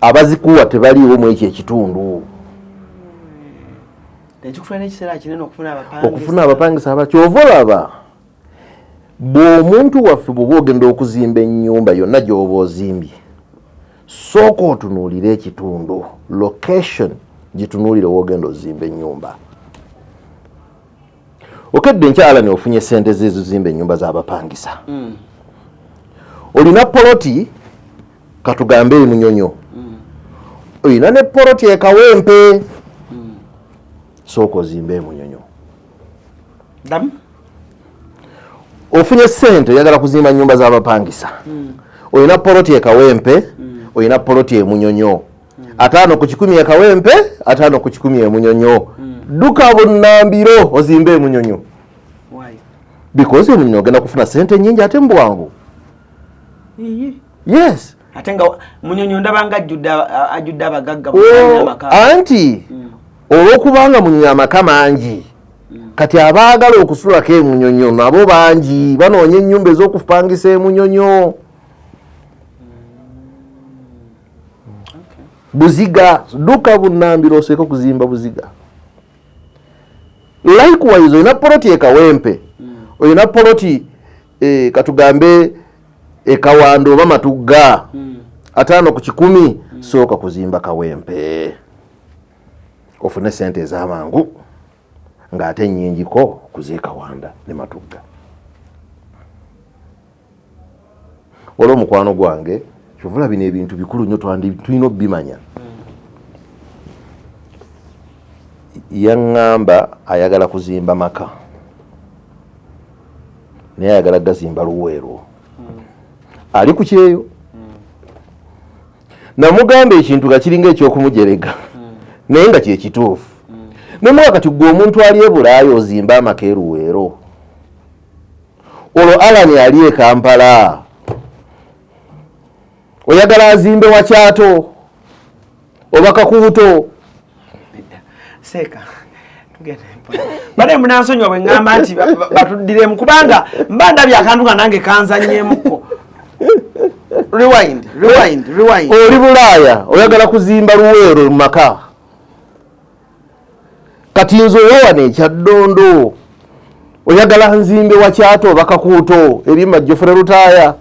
abazikuwa tebaliiwo mu ekyo ekitundu ekikutwala ekiseera kinene okufuna abapangisa abakyova olaba bw'omuntu waffe bw'oba ogenda okuzimba ennyumba yonna gy'oba ozimbye sooka otunuulira ekitundu location gitunuulire woogenda ozimba ennyumba okedde enkyala ne ofunye sente zezizimba ennyumba z'abapangisa olina poloti katugambe emunyonyo olina ne poloti ekawempe sooka ozimba emunyonyo ofunye sente oyagala kuzimba nnyumba z'abapangisa olina poloti ekawempe olina poloti emunyonyo 5 ku 10 ekawempe 5 ku 10 emunyonyo duka bunnambiro ozimba emunyonyo because emunyonyo ogenda kufuna sente nyingi ate mbwangu yes ate nga munyonyo ndabanga ajjudde abagagga anti olwokubanga munyonyo amaka mangi kati abaagala okusulako emunyonyo nabo bangi banoonya ennyumba ez'okupangisa emunyonyo buziga duka bunnambiro oseka okuzimba buziga likewise olina poloti ekawempe olina poloti katugambe ekawando oba matugga 5 ku 10 sooka kuzimba kawempe ofune sente ez'amangu ng'ate nnyingiko kuziika Wanda ne Matugga. Olwo mukwano gwange kyovula bino ebintu bikulu nnyo tulina obbimanya. Yaŋŋamba ayagala kuzimba maka naye ayagala gazimba Luweero. Ali ku kyeyo. Namugamba ekintu nga kiringa ekyokumujerega naye nga kyekituufu. Nemuwa kati gwe omuntu ali e Bulaaya ozimba amaka e Luweero. Olwo Alani ali e Kampala oyagala azimbe wa Kyato oba Kakuuto. Seeka tugende bale munansonyiwa bwe ŋŋamba nti batuddiremu kubanga mba ndabye akantu nga nange kanzannyeemuko. Rewind. Oli Bulaaya oyagala kuzimba Luweero mu maka. Kati nze owowana ekyaddondo oyagala nzimbe wa Kyato oba Kakuuto eri Majjofere Lutaaya.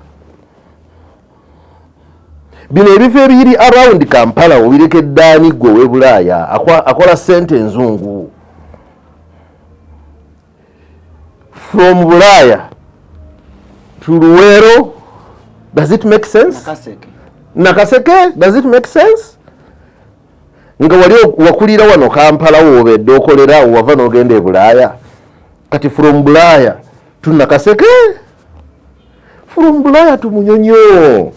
Bino ebifo ebiri around Kampala obirekedde ani gwe ow'e Bulaaya akola ssente enzungu. From Bulaaya to Luweero, does it make sense? Nakaseke, does it make sense? Nga wali wakulira wano Kampala woobedde okolera wava n'ogenda e Bulaaya. Kati from Bulaaya to Nakaseke, from Bulaaya to Munyonyo,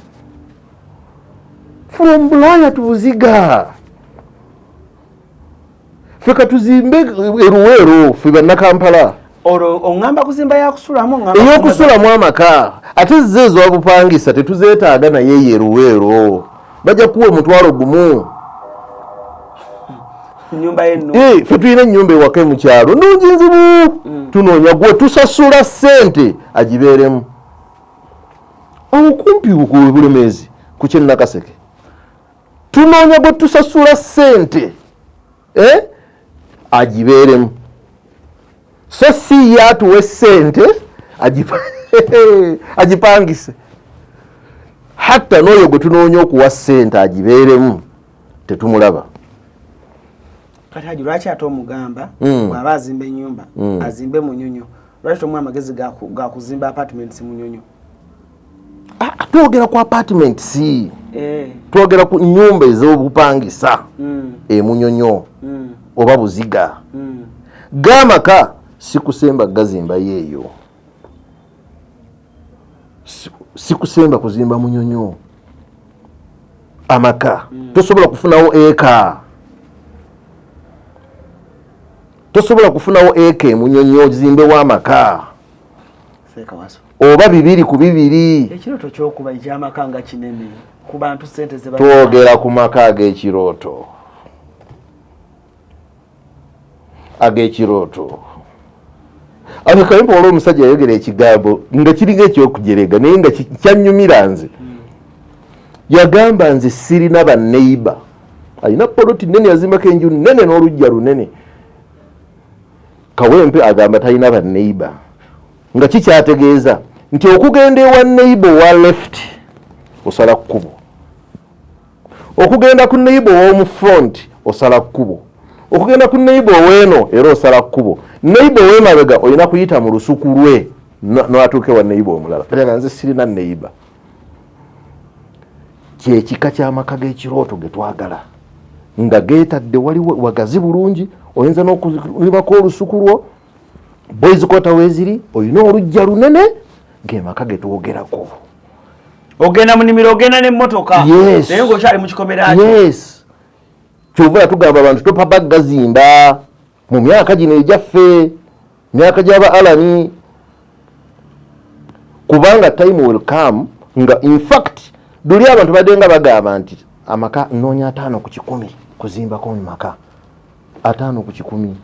from Bulaaya to Buziga. Ffe katuzimbe e Luweero ffe bannakampala. Oŋŋamba kuzimba yakusulamu ey'okusulamu amaka ate zeezo wabupangisa tetuzeetaaga naye ye Luweero bajja kuwa omutwalo gumu. Ffe tulina ennyumba ewaka mu kyalo nnungi nzibu. Tunoonya gwe tusasula ssente agibeeremu. Okumpi ku Bulemeezi ku kye Nakaseke tunoonya gwe tusasula ssente agibeeremu. So si yatuwe ssente agipangise. Hatta n'oyo gwe tunoonya okuwa ssente agibeeremu tetumulaba. Kati Haji lwaki ate omugamba bw'aba azimba ennyumba azimbe Munyonyo, lwaki tomuwa amagezi ga kuzimba apartments Munyonyo? Twogera ku apartments, twogera ku nnyumba ez'obupangisa e Munyonyo oba Buziga. Gamaka sikusemba gazimba yeeyo, sikusemba kuzimba Munyonyo amaka. Tosobola kufunawo eka, tosobola kufunawo eka Munyonyo zimbewo amaka oba 2 ku 2. Ekirooto ky'okuba eky'amaka nga kinene ku bantu ssente ze twogera ku maka ag'ekirooto. Kayimpo waliwo omusajja yayogera ekigambo nga kiringa ekyokujerega naye nga kyanyumira nze. Yagamba nze sirina banneiba. Alina poloti nnene yazimbako enju nnene n'olujja lunene. Kawempe agamba talina banneiba. Nga kikyategeeza nti okugenda ewa neiba owa left osala kkubo, okugenda ku neiba ow'omu front osala kkubo, okugenda ku neiba ow'eno era osala kkubo. Neiba ow'emabega olina kuyita mu lusuku lwe n'atuuke wa neiba omulala. Era nze sirina neiba. Kyekika ky'amaka g'ekirooto ge twagala nga geetadde wali wagazi bulungi, oyinza n'okulimako olusuku lwo, boys quarter weeziri, olina olujja lunene, g'emaka ge twogerako. Ogenda mu nnimiro, ogenda n'emmotoka naye ng'okyali mu kikomera kyo. Kyova tugamba abantu topapa gazimba mu myaka gino egyaffe, myaka gy'aba Alani, kubanga time will come nga in fact duli abantu badenga bagamba nti amaka nnoonya 5 ku 10 kuzimbako mu maka 5 ku 10.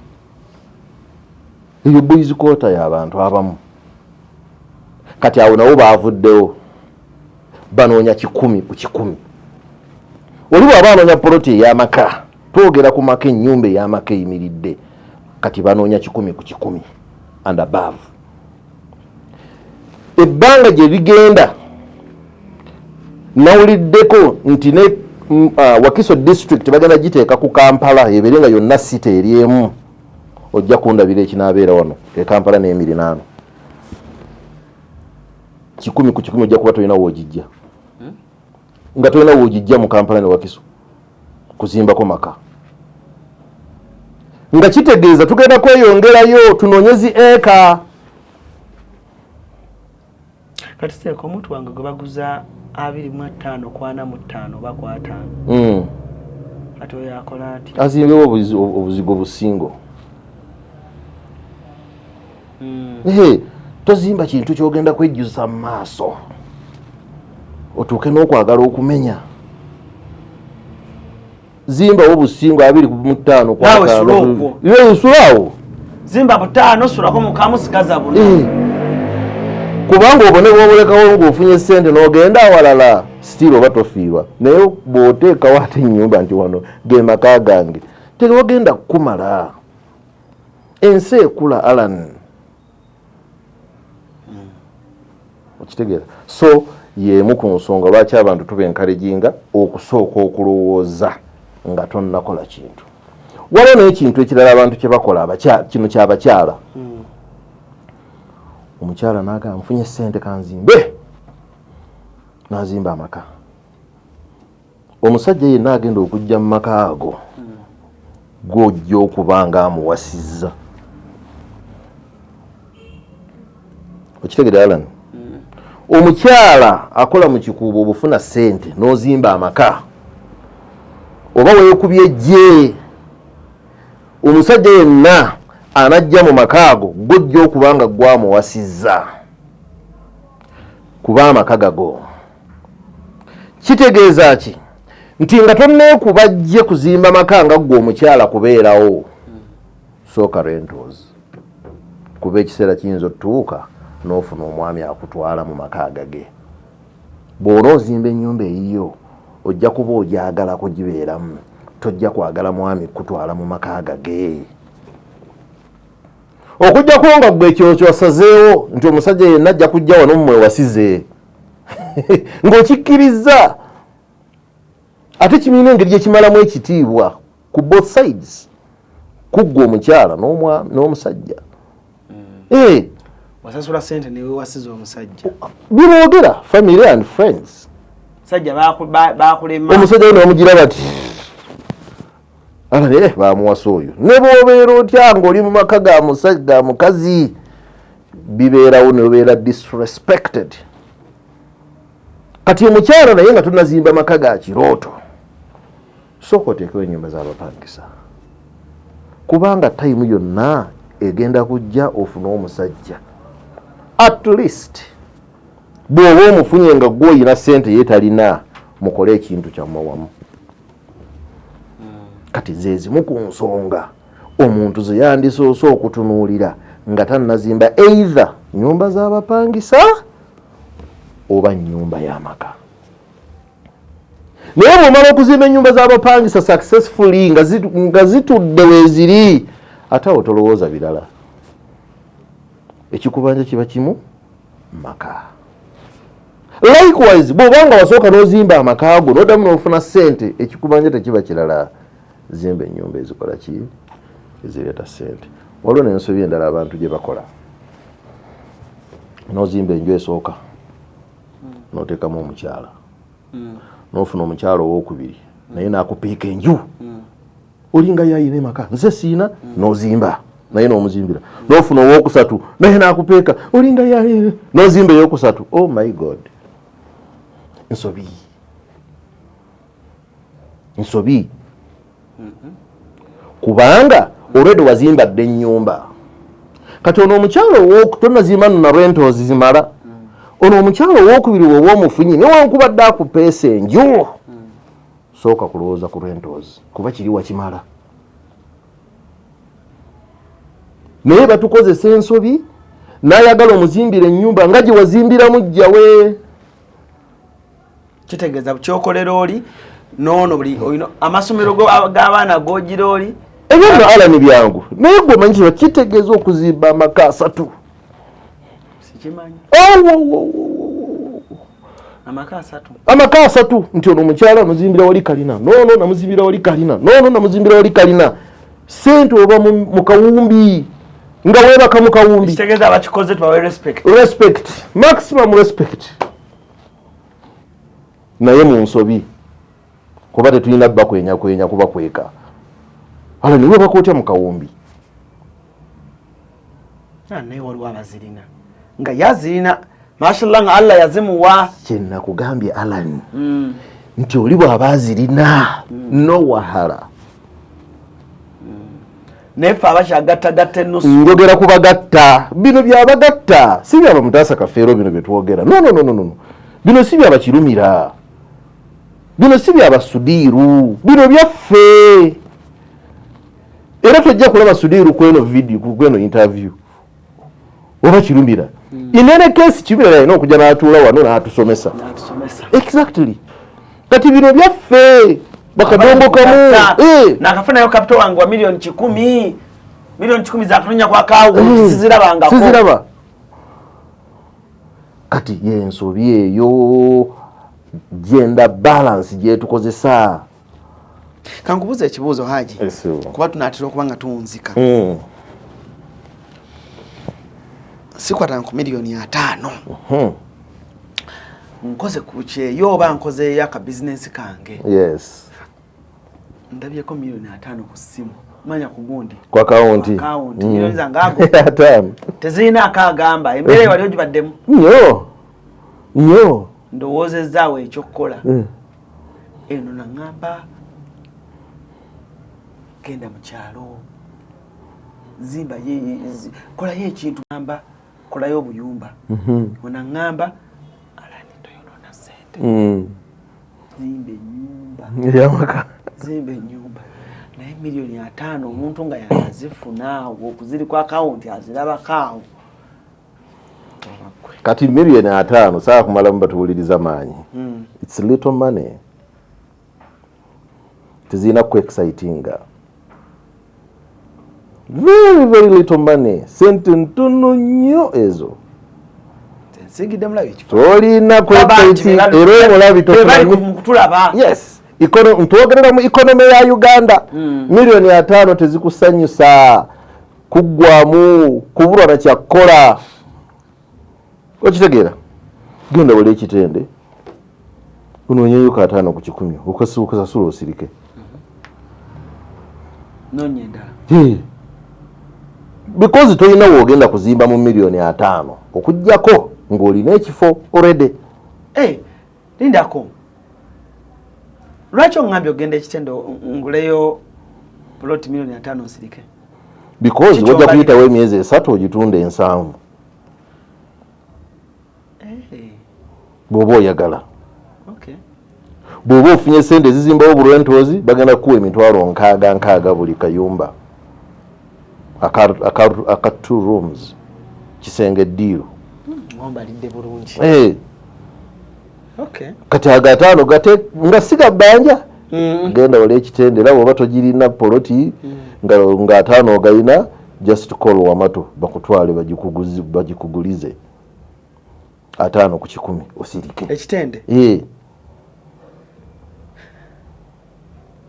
Eyo boys quarter y'abantu abamu. Kati awo nawo baavuddewo banoonya 10 ku 10. Oliwo abanoonya poloti ey'amaka, twogera ku maka ennyumba ey'amaka eyimiridde, kati banoonya 10 ku 10 and above. Ebbanga gye bigenda nawuliddeko nti ne Wakiso district bagenda giteeka ku Kampala eberenga yonna city eriemu ojja kundabira ekinabeera wano e Kampala n'emirinaano 10 ku 10 ojja kuba tolina woogijja nga tolina woogijja mu Kampala ne Wakiso kuzimbako maka nga kitegeeza tugenda kweyongerayo tunoonyezi eka kati seeko omuntu wange gwe baguza 25 kwana mu 5 bakwa 5 ati oyo akola ati azimbewo obuzigo busingo tozimba kintu kyogenda kwejjusa mu maaso otuuke n'okwagala okumenya zimbawo busingo 25 kwa sulaawo zimba butano sulako mukamusikaza buno kubanga obone bw'obulekawo ng'ofunye ssente n'ogenda awalala sitiri oba tofiirwa naye bw'oteekawo ate ennyumba nti wano ge maka gange tewagenda kukumala ensi ekula Alan okitegeera so y'emu ku nsonga lwaki abantu tubenkaleginga okusooka okulowooza nga tonnakola kintu waliwo n'ekintu ekirala abantu kye bakola kino ky'abakyala omukyala n'agamba nfunye ssente kanzimbe n'azimba amaka omusajja yenna agenda okujja mu maka ago gw'ojja okuba nga amuwasizza okitegeera Alan omukyala akola mu kikuubo obufuna ssente n'ozimba amaka oba weekubye gye omusajja yenna anajja mu maka ago gw'ojja okuba nga gwamuwasizza kuba amaka gago kitegeeza ki nti nga tonneekuba gye kuzimba maka nga ggwe omukyala kubeerawo sooka rentals kuba ekiseera kiyinza otutuuka n'ofuna omwami akutwala mu maka agage bw'ona ozimba ennyumba eyiyo ojja kuba ogyagala kugibeeramu tojja kwagala mwami kutwala mu maka agage okujjako nga ggwe ekyo kyosazeewo nti omusajja yenna ajja kujja wano mumwewasize ng'okikkiriza ate kimina engeri gye kimalamu ekitiibwa ku both sides kuggwa omukyala n'omusajja wasasula ssente newewasiza omusajja biboogera family and friends sajja bakulema omusajja we nebamugira bati alale bamuwasa oyo ne bw'obeera otya ng'oli mu maka ga mukazi bibeerawo nebeera disrespected kati omukyala naye nga tunazimba maka ga kirooto sooka oteekewo ennyumba z'abapangisa kubanga tayimu yonna egenda kujja ofuna omusajja at least bw'oba omufunye nga gw'oyina ssente ye talina mukole ekintu kyammwe wamu kati zeezimu ku nsonga omuntu ze yandisoose okutunuulira nga tannazimba either nnyumba z'abapangisa oba nnyumba y'amaka naye bw'omala okuzimba ennyumba z'abapangisa successfully nga zitudde weeziri ate awo tolowooza birala ekikubanja kiba kimu maka likewise bw'obanga wasooka n'ozimba amaka ago n'oddamu n'ofuna ssente ekikubanja tekiba kirala zimba ennyumba ezikola ki ezireeta ssente waliwo n'ensobi endala abantu gye bakola n'ozimba enju esooka n'oteekamu omukyala n'ofuna omukyala owokubiri naye n'akupiika enju olinga yayina emaka nze siina n'ozimba naye n'omuzimbira n'ofuna owokusatu naye n'akupeeka olinga yayina n'ozimba eyokusatu oh my god nsobi kubanga already wazimba dde ennyumba kati ono omukyalo tonazimba na rentals zimala ono omukyalo owokubiri woba omufunyi newankubadde akupeesa enju sooka kulowooza ku rentals kuba kiri wakimala naye batukozesa ensobi n'ayagala omuzimbira ennyumba nga gye wazimbiramu jjawe kitegeeza kyokolera oli noono buli olina amasomero g'abaana g'ogira oli ebyo nno Alani byangu naye gwe omanyi kiba kitegeeza okuzimba amaka 3 sikimanyi amaka asatu nti ono omukyala muzimbira wali kalina nono namuzimbira wali kalina nono namuzimbira wali kalina sente oba mu kawumbi nga webaka mu kawumbi kitegeeza abakikoze tubawe respect maximum respect naye mu nsobi kuba tetulina bba kwenya kuba kweka ala niwe bakotya mu kawumbi naye waliwo abazirina nga yazirina mashallah nga Allah yazimuwa kyenna kugambye Alan nti oli bw'abazirina no wahala nefe abakyagattagatta ennusu njogera kubagatta bino byabagatta si byaba Mutaasa Kafeero bino byetwogera no bino si byabakirumira bino si byabasudiiru bino byaffe era tojja kulaba sudiiru kweno video kweno interview oba kirumira inene kesi kibira ino okujja n'atuula wano n'atusomesa exactly kati bino byaffe bakadongo kamu nakafunayo capital wange wa milioni 10 za kutonya kwa kawo siziraba kati yensobi eyo gender balance gyetukozesa kankubuza ekibuuzo Haji kuba tunatera okuba nga tuwunzika sikwata ku milioni 5 nkoze ku kyeyo oba nkoze yaka business kange yes ndabyeko milioni 5 ku simu manya ku gundi kwa account milioni zangago 5 tezina akagamba embere wali ojibaddemu nyo ndowozezaawo ekyokukola eno nangamba genda mu kyalo zimba kolayo ekintu ngamba kolayo obuyumba onangamba alani toyonona sente zimbe nyumba naye milioni 5 omuntu nga yazifuna okuziri kwa account azirabakaawo kati milioni 5 saa kumala mbatuwuliriza maanyi it's little money tizina ku exciting very little money sente ntono nnyo ezo singide mulabi tolina ku exciting era omulabi tokutulaba yes ntuwogerera mu economy ya Uganda milioni 5 tezikusanyusa kuggwamu kubulwa na kyakkola okitegeera genda wali ekitende unoonyeyo ka 5 ku 10 ukasasula osirike nonyenda because toyina woogenda kuzimba mu milioni 5 okujjako ng'olina ekifo already lindako lwaki ongambye ogenda ekitende nguleyo plot milioni 5 osirike because wajja kuyitawo emyezi 3 ogitunde 7 bw'oba oyagala bw'oba ofunye sente ezizimbawo bulwentozi bagenda kuwa emitwalo 6 buli kayumba aka 2 rooms kisenge ddiiro ombalidde bulungi kati aga 5 gate nga siga bbanja genda wali ekitende era bw'oba togirina poloti nga 5 ogayina just call Wamato bakutwale bagikugulize 5 ku 10 osirike ekitende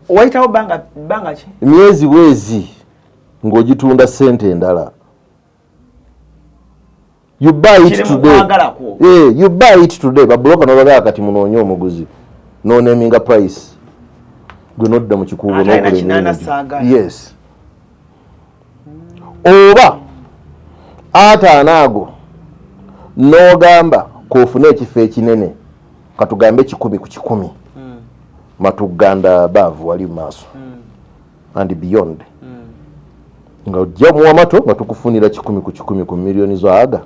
waitawo banga ki myezi wezi ng'ogitunda sente endala you buy it today you buy it today babloka nobaga kati munoonye omuguzi noneminga price gwe nodda mu kikuubo yes oba ataanaago n'ogamba kofune ekifo ekinene katugambe 10 ku 10 Matuganda above wali maaso and beyond nga ojja mu Wamato nga tukufunira 10 ku 10 ku milioni zo aga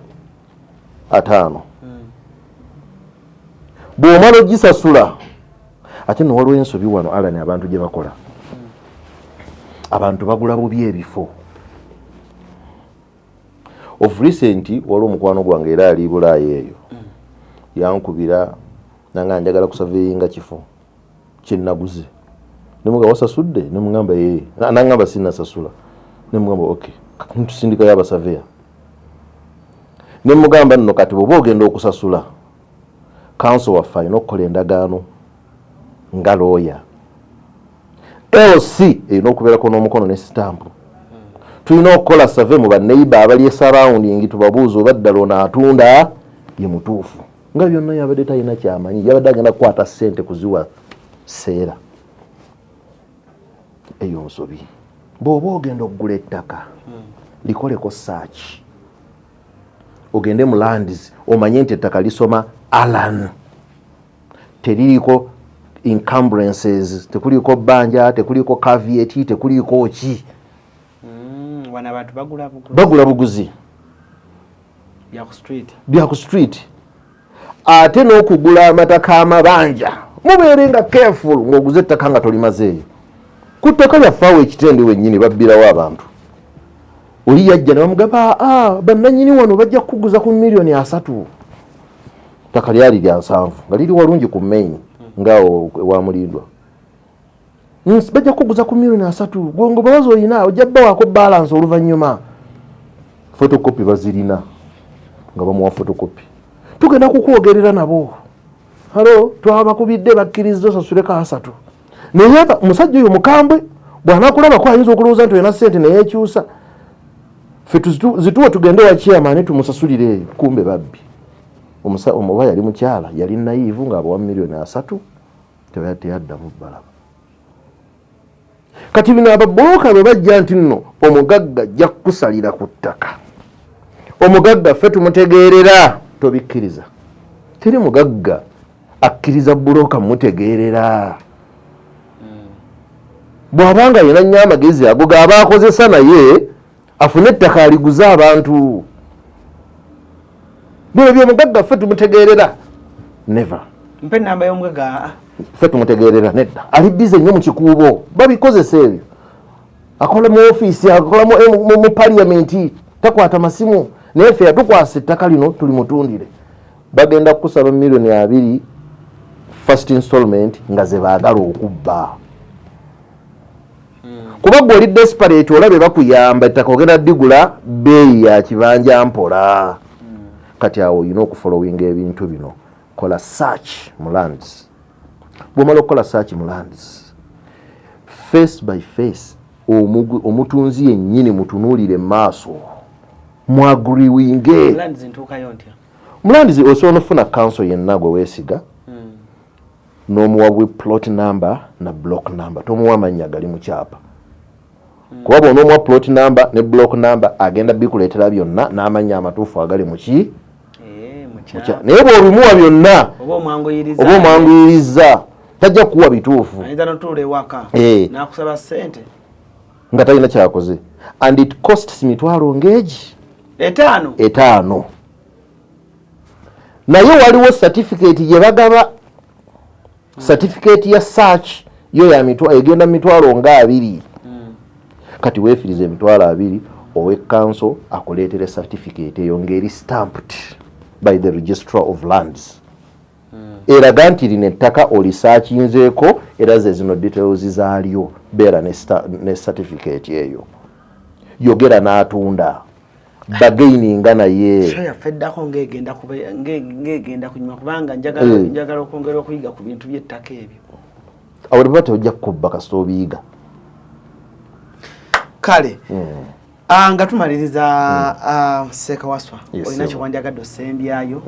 5 bw'omala ogisasula ate no waliwo ensobi wano alani abantu gye bakola abantu bagula bubi ebifo of recent waliwo omukwano gwange era ali Bulaaya eyo yankubira nanga njagala kusavinga kifo kyenaguze nemuga wasasudde nemugamba nangamba sinasasula nemugamba okay ntusindika yaba surveyor nemugamba nno kati bwoba ogenda okusasula council waffe alina okukola endagaano nga lawyer. LC erina okubeerako n'omukono ne stamp. Tulina okukola survey mu banneighbour abali surrounding tubabuuza oba ddala ono atunda ye mutuufu. Nga byonna yabadde talina kyamanyi, yabadde agenda kukwata ssente kuziwa seera. Eyo nsobi. Bw'oba ogenda okugula ettaka likoleko search. Ogende mu lands omanye nti ettaka lisoma Alan. Teriko encumbrances, tekuliko bbanja, tekuliko caveat, tekuliko ki. Wana abantu bagula buguzi. Bya ku street. Ate n'okugula amataka amabanja. Mubeere nga careful ng'oguze ettaka nga tolimazeeyo. Ku ttaka lyafaawo ekitende wennyini babbirawo abantu. Oli yajja ne bamugamba bannannyini wano bajja kukuguza ku million 3. Ttaka lyali lya 7 nga liri walungi ku main ngaawo wa Mulindwa. Bajja kukuguza ku million 3. Gongo bawazi olina ojja bbawaako balance oluvannyuma. Photocopy bazirina nga bamuwa photocopy. Tugenda kukwogerera nabo. Halo, twabakubidde bakkiriza osasuleko 3. Naye musajja oyo mukambwe bw'anaakulaba ko ayinza okulowooza nti olina ssente naye ekyusa. Ffe zituwa tugende wa chairman tumusasulire eyo, kumbe babbi. Omuba yali mukyala yali naivu ng'abawa million 3 teyaddamu balaba. Kati bino ababooka bwe bajja nti nno omugagga ajja kukusalira ku ttaka. Omugagga ffe tumutegeerera tobikkiriza. Teri mugagga akkiriza bulooka mutegeerera. Bw'abanga yena nnyo amagezi ago g'aba akozesa naye afune ettaka aliguza abantu. Bino by'omugagga ffe tumutegeerera. Never. Mpe namba y'omugagga. Ffe tumutegeerera nedda. Ali bize nnyo mu kikuubo. Babikozesa ebyo. Akola mu ofiisi, akola mu parliament. Takwata masimu. Naye ffe yatukwasa ettaka lino tuli mutundire. Bagenda kukusaba million 2 first installment nga ze baagala okubba. Kuba gwe oli desperate olabe bakuyamba ettaka ogenda digula bbeeyi ya kibanja mpola. Kati awo olina okufollowinga ebintu bino. Kola search mu lands. Bw'omala okukola search mu lands, face by face omutunzi yennyini mutunuulire maaso mwaguriwinge. Lands ntuukayo ntya? Mu lands osobola ofuna council yenna gwe weesiga n'omuwa plot number na block number. Tomuwa amannya gali mu kyapa. Kuba bw'onoomuwa plot number ne block number agenda bikuleetera byonna n'amannya amatuufu agali mu ki? Naye bw'obimuwa byonna oba omwanguyiriza tajja kuwa bituufu. N'akusaba ssente nga talina kyakoze. And it costs mitwalo ngeegi 5. Naye waliwo certificate gye bagaba. Certificate ya search yo ya egenda mitwalo nga 2. Kati weefiriza emitwalo 2 owe council akuleetere certificate eyo ng'eri stamped by the registrar of lands. Eraga nti lino ettaka olisaakinzeeko era ze zino details zaalyo. Beera ne certificate eyo. Yogera n'atunda. Bagaininga naye. Yaffeddako ng'egenda kunyuma kubanga njagala okwongera okuyiga ku bintu by'ettaka ebyo. Awo ne bata ojja kubba kasita obiyiga. Kale. Nga tumaliriza Ssekawaswa olina kyewandyagadde osembyayo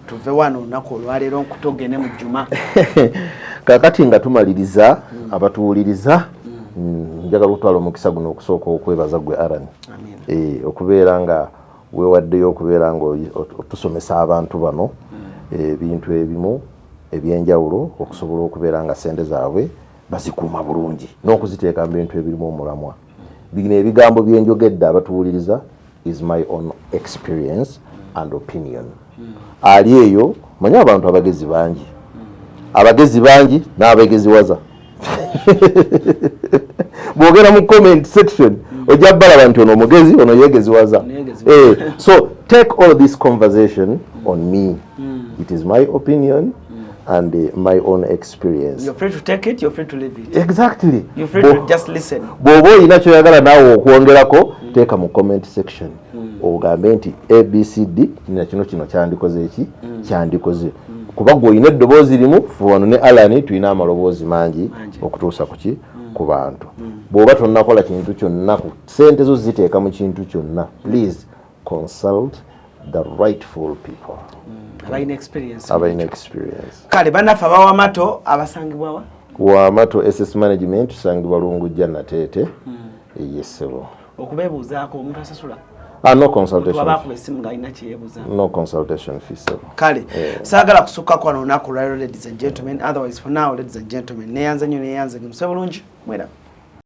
tuve wano olunaku olwaleero nkutogene mu jjuma. Kakati nga tumaliriza abatuwuliriza njagala okutwala omukisa guno okusooka okwebaza gwe Aran okubeera nga weewaddeyo okubeera nga tusomesa abantu bano ebintu ebimu ebyenjawulo okusobola okubeera nga ssente zaabwe bazikuuma bulungi n'okuziteeka mu bintu ebirimu omulamwa. Bino ebigambo byenjogedde abatuwuliriza is my own experience and opinion. Ali eyo manyi abantu abagezi bangi. Abagezi bangi n'abegeziwaza. Bwogera mu comment section ojja balaba nti ono omugezi ono yegeziwaza. So take all this conversation on me. It is my opinion and my own experience. You're free to take it, you're free to leave it. Exactly. You're free to just listen. Bw'oba olina kyoyagala naawe okwongerako teeka mu comment section ogambe nti ABCD kino kyandikoze eki kyandikoze. kuba gwe olina eddoboozi limu wano ne Alan tulina amaloboozi mangi okutuusa kuki ku bantu bw'oba tonnakola kintu kyonna ku ssente zo ziteeka mu kintu kyonna please consult the rightful people abalina experience kale bannaffe abawamato abasangibwawa wamato SS management tusangibwa Lungujja Nateete eyesebo okubeebuuzaako omuntu asasula no consultation no consultation fee kale saagala kusukka kwa lunaku lwaliro ladies and gentlemen otherwise for now ladies and gentlemen neyanza nnyo neyanza ngemusaba bulungi mwera